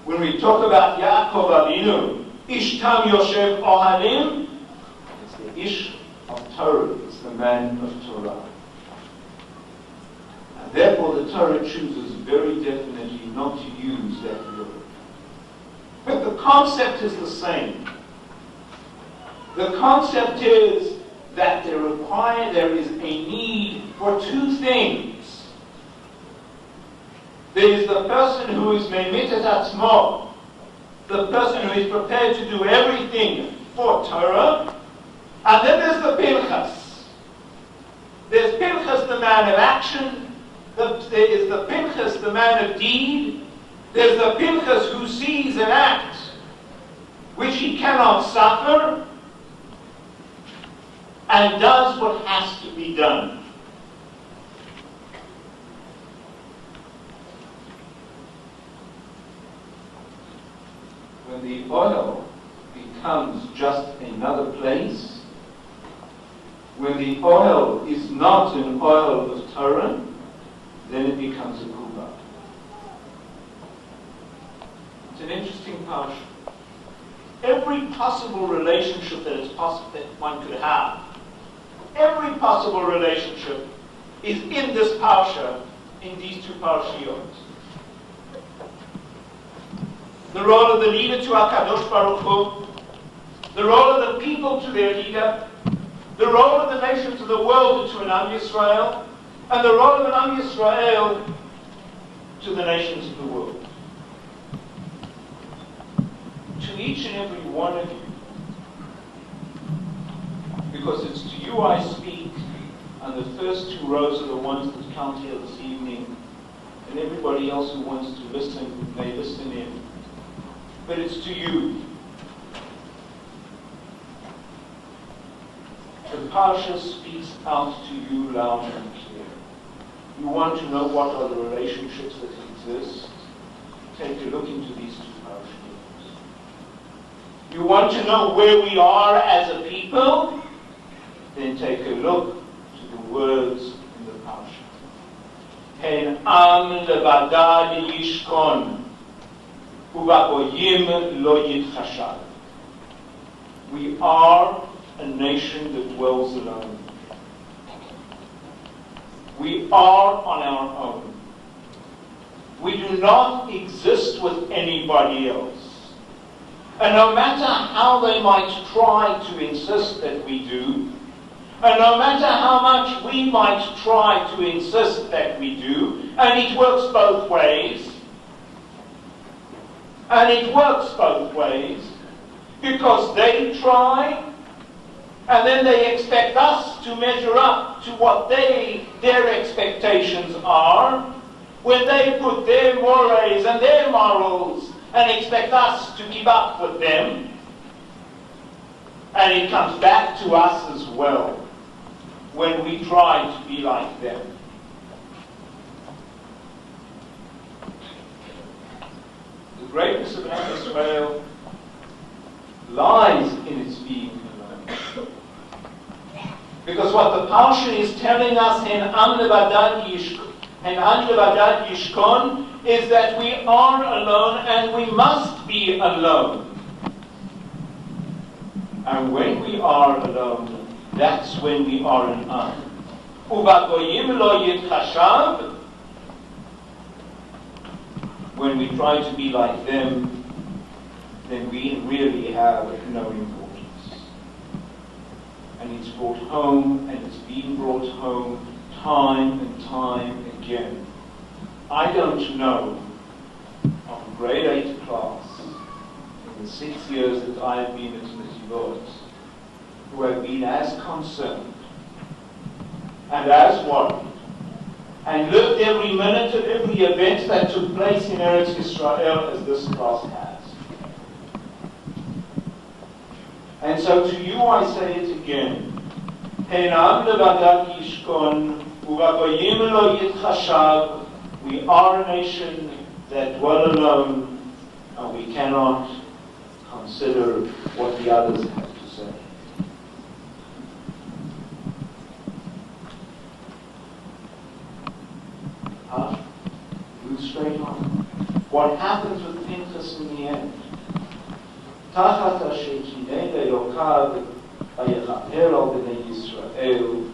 When we talk about Yaakov Avinu, Ishtam Yoshev Ohalim, it's the Ish of Torah, it's the man of Torah. And therefore the Torah chooses very definitely not to use that word. But the concept is the same. The concept is that there is a need for two things. There is the person who is memitet atzmo, the person who is prepared to do everything for Torah, and then there's the Pinchas. There's Pinchas, the man of action. There is the Pinchas, the man of deed. There's the Pinchas who sees an act which he cannot suffer and does what has to be done. When the oil becomes just another place, when the oil is not an oil of Torah, then it becomes a kuba. It's an interesting parsha. Every possible relationship that one could have, every possible relationship is in this parsha, in these two parashiyot. The role of the leader to HaKadosh Baruch Hu, the role of the people to their leader, the role of the nation to the world to an Am Yisrael, and the role of an Am Yisrael to the nations of the world. To each and every one of you, because it's to you I speak, and the first two rows are the ones that count here this evening, and everybody else who wants to listen may listen in. But it's to you. The Parsha speaks out to you loud and clear. You want to know what are the relationships that exist? Take a look into these two parashas. You want to know where we are as a people? Then take a look to the words in the Parsha. Hen am levadad yishkon, uvagoyim lo yitchashal. We are a nation that dwells alone. We are on our own. We do not exist with anybody else. And no matter how they might try to insist that we do, and no matter how much we might try to insist that we do, and it works both ways, because they try, and then they expect us to measure up to what their expectations are, when they put their mores and their morals and expect us to keep up with them. And it comes back to us as well when we try to be like them. The greatness of Am Yisrael lies in its being alone. Because what the Parsha is telling us in Am Levadad Yishkon is that we are alone and we must be alone. And when we are alone, that's when we are in Am. Uvagoyim lo yitchashav. When we try to be like them, then we really have no importance. And it's brought home, and it's been brought home time and time again. I don't know of grade 8 class in the 6 years that I have been at Netivot who have been as concerned and as worried and lived every minute of every event that took place in Eretz Israel as this class has. And so to you I say it again. Hen am levadad yishkon, uvagoyim lo yitchashav. We are a nation that dwell alone, and we cannot consider what the others have to say. Move straight on. What happens with Pinchas in the end? Tachat asher kinei le'elokav vayechaper al bnei Yisrael.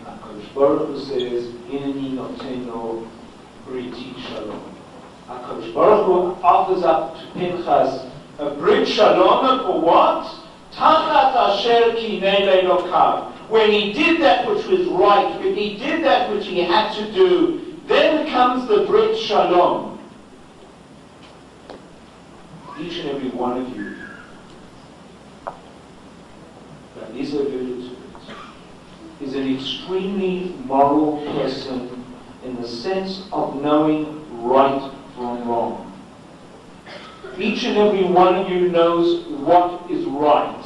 HaKadosh Baruch Hu says, Hineni noteno briti shalom. HaKadosh Baruch Hu offers up to Pinchas a brit shalom for what? Tachat asher kinei le'elokav. When he did that which was right, when he did that which he had to do, then comes the brit shalom. Each and every one of you, Aliza alluded to it, is an extremely moral person in the sense of knowing right from wrong. Each and every one of you knows what is right.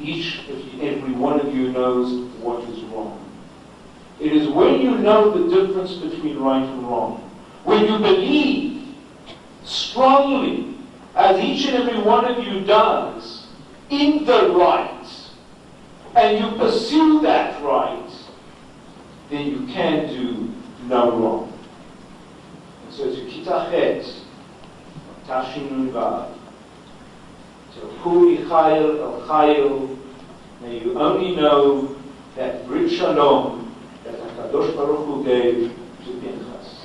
Each and every one of you knows what is wrong. It is when you know the difference between right and wrong, when you believe strongly, as each and every one of you does, in the right, and you pursue that right, then you can do no wrong. And so to Kitachet, Tashin Vav, to Hu Yichayel El Chayel, may you only know that Brit Shalom that HaKadosh Baruch Hu gave to Pinchas.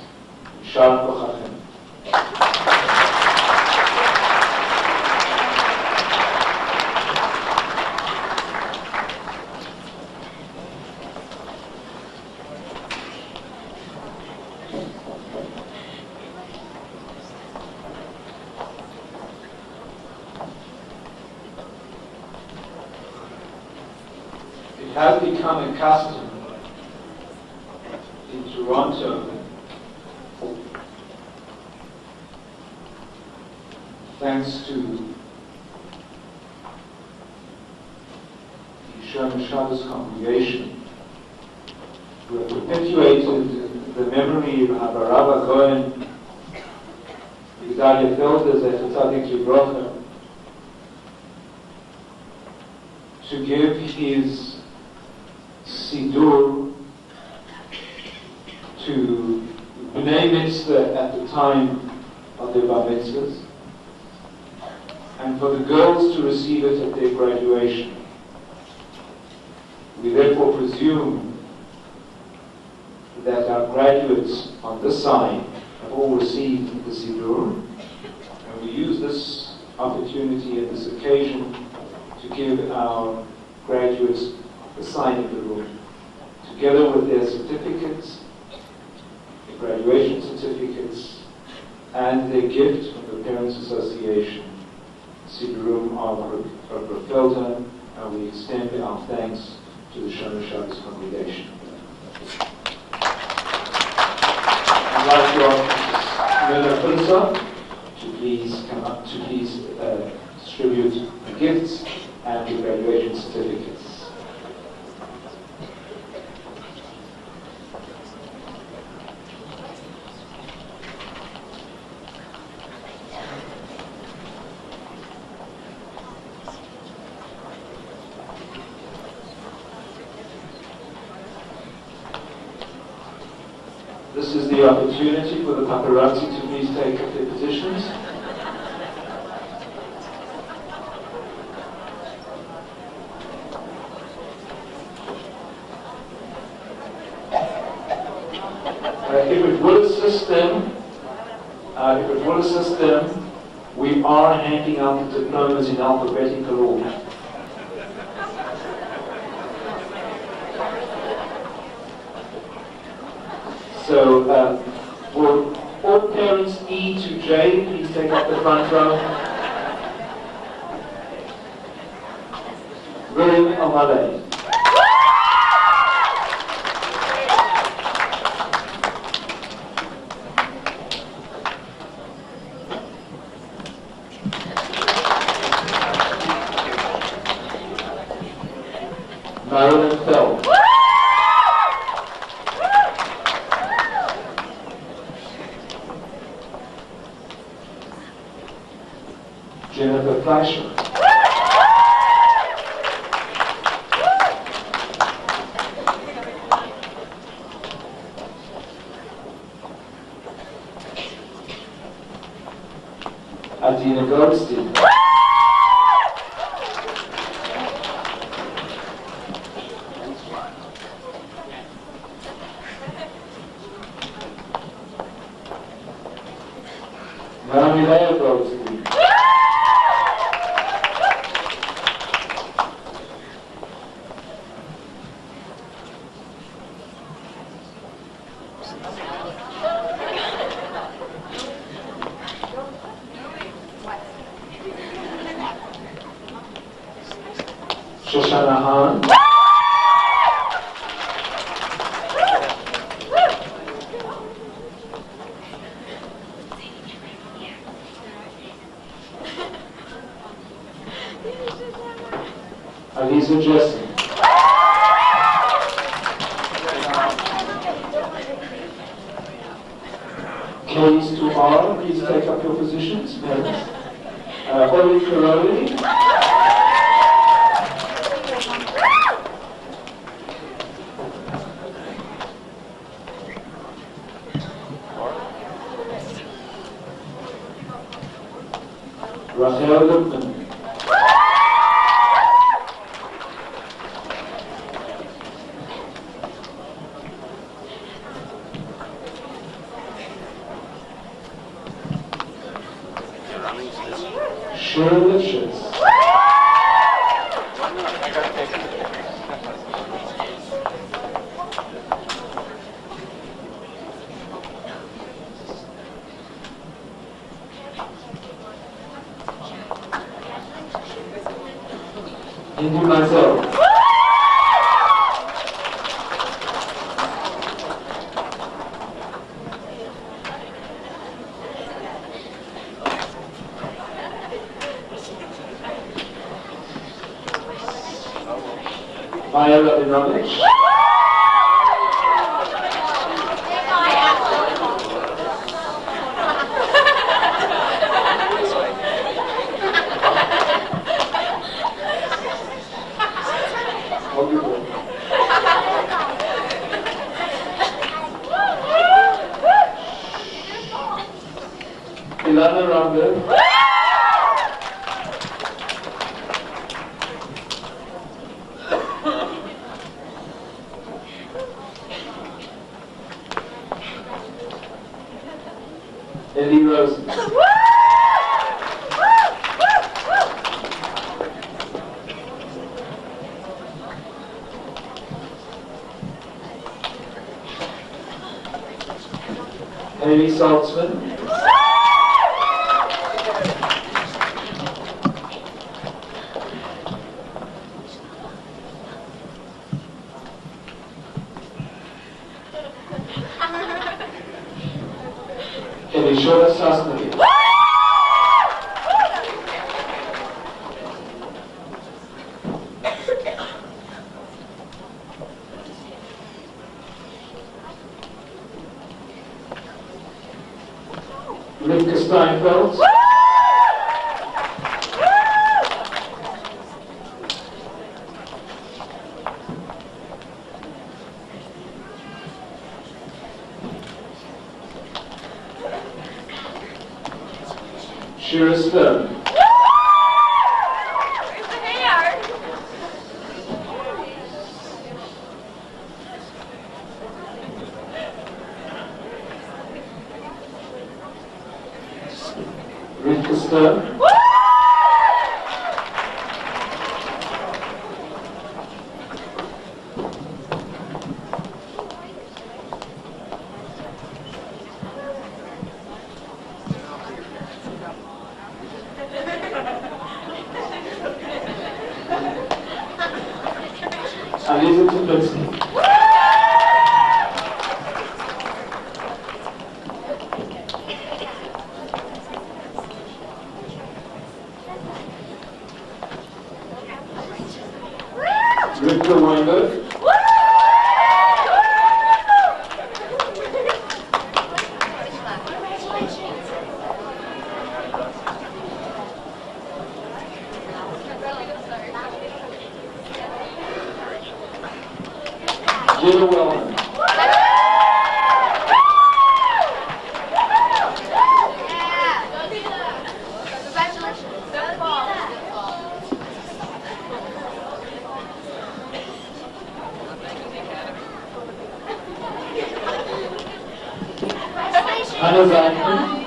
Yishar Kochachem. It has become a custom in Toronto, thanks to the Sherman Shabbos congregation, who have perpetuated the memory of Rabbi Goen Gedalia Felder Zechatzaddik Livrocha, to give his Sidur to B'nai Mitzvah at the time of their Bar Mitzvahs, and for the girls to receive it at their graduation. We therefore presume that our graduates on this side have all received the Sidur, and we use this opportunity and this occasion to give our graduates the sign of the room, together with their certificates, their graduation certificates, and their gift from the Parents Association, Sidurum of Felder, and we extend our thanks to the Shomer Shabbos congregation. I'd like to ask Myrna Philosoph to please come up to distribute the gifts and the graduation certificates. This is the opportunity for the paparazzi to please take up their positions. If it would assist them, we are handing out the diplomas in alphabetical order. So, for all parents E to J, please take up the front row. William Amale. Marilyn Feld. Jennifer Fleischer. Adina Goldstein. Naomi Leah Goldstein. Shoshana Hahn. Aliza Jessen. K's to R, please take up your positions. Oli Karoli. Rachel Lipman. Cheryl Lipschitz. Indy myself. Maya Rabinovich. Ilana Ramdev. Eddie Rosen. Amy Saltzman. Elishora Sasnagi. Rivka Steinfeld. Shira Stern. Rivka Stern. Aliza Tuplitsky. Rivka Weinberg. Gina Wellman. Hannah Zachman.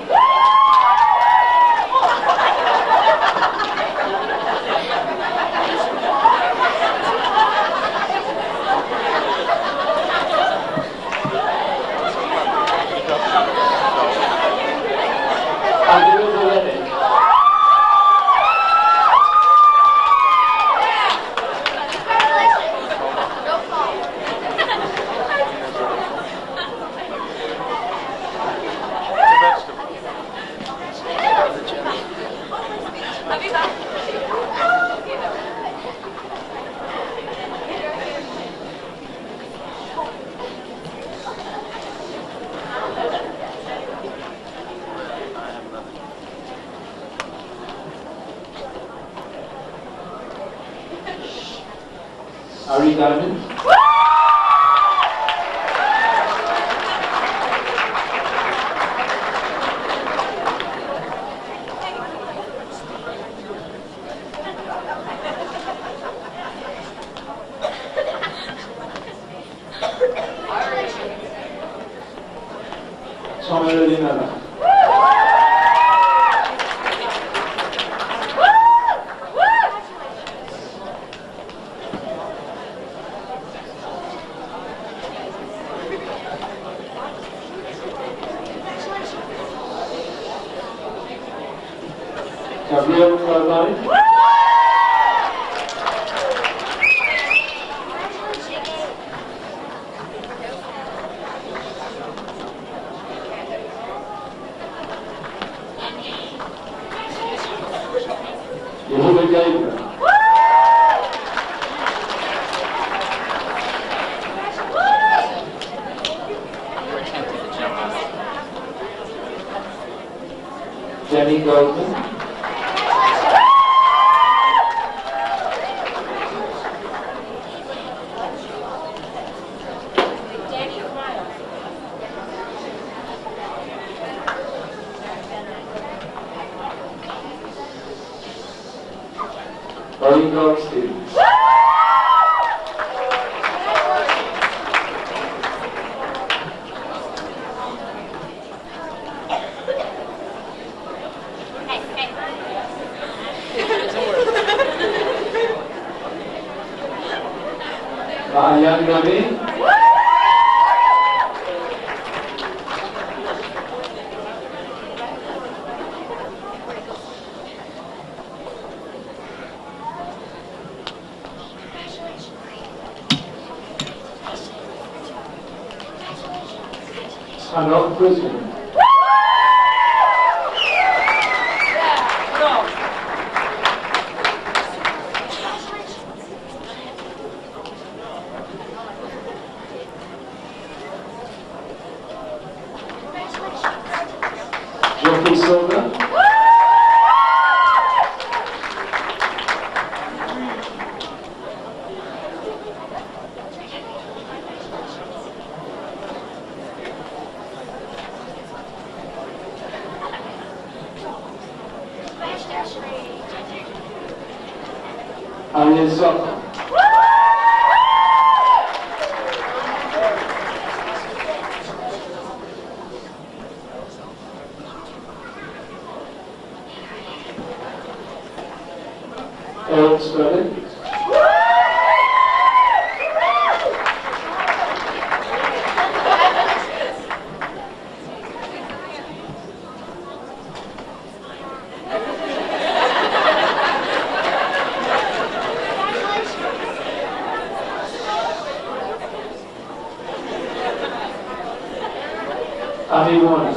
Ari Diamond. Somer Linala. Gabriel Carvalho. Yehuda Geiger. Jenny Goldman. Holy Ghost students. Young Navi. Hanok Brisbane. Jockey Silva. Aliza. Eric Sperling. Abby Warner.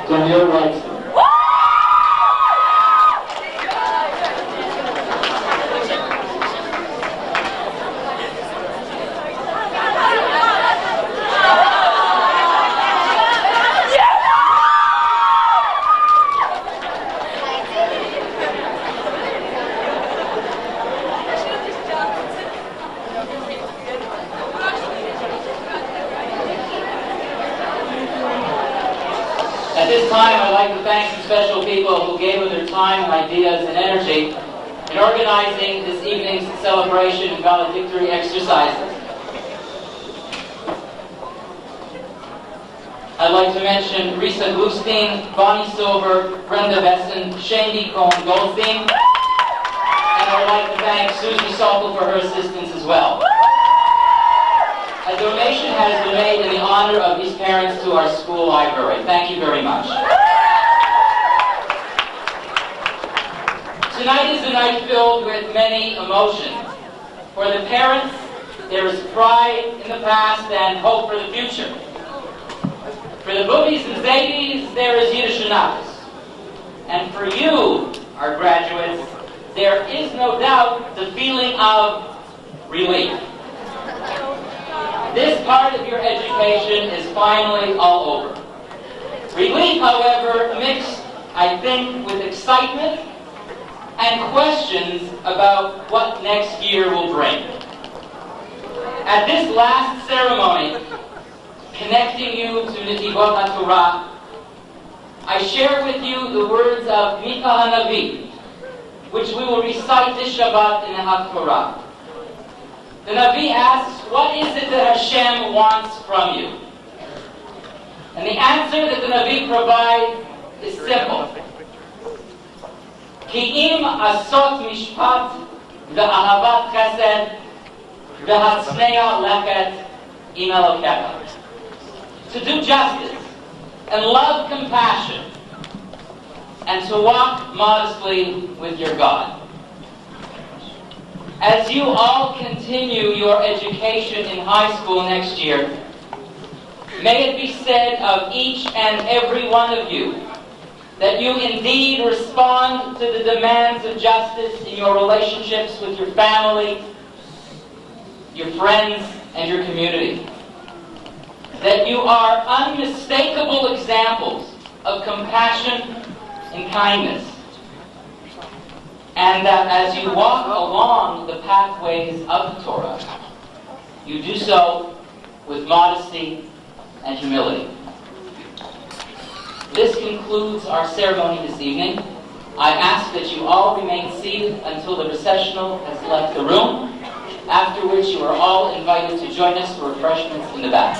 Danielle Wright. At this time, I'd like to thank some special people who gave of their time, ideas, and energy in organizing this evening's celebration and valedictory exercises. I'd like to mention Risa Glustin, Bonnie Silver, Brenda Besson, Shandy Cohen-Goldstein, and I'd like to thank Susie Sokol for her assistance as well. A donation has been made in the honor of these parents to our school library. Thank you very much. Tonight is a night filled with many emotions. For the parents, there is pride in the past and hope for the future. For the boobies and zabies, there is Yiddish Nafs. And for you, our graduates, there is no doubt the feeling of relief. This part of your education is finally all over. Relief, however, mixed, I think, with excitement and questions about what next year will bring. At this last ceremony, connecting you to Netivot HaTorah, I share with you the words of Mika HaNavi, which we will recite this Shabbat in the Haftorah. The Navi asks, what is it that Hashem wants from you? And the answer that the Navi provides is simple. Ki im asot mishpat ve'ahavat chesed ve'hatzneya leket im Elokecha. To do justice and love compassion and to walk modestly with your God. As you all continue your education in high school next year, May it be said of each and every one of you that you indeed respond to the demands of justice in your relationships with your family, your friends, and your community. That you are unmistakable examples of compassion and kindness. And that as you walk along the pathways of the Torah, you do so with modesty and humility. This concludes our ceremony this evening. I ask that you all remain seated until the recessional has left the room, after which you are all invited to join us for refreshments in the back.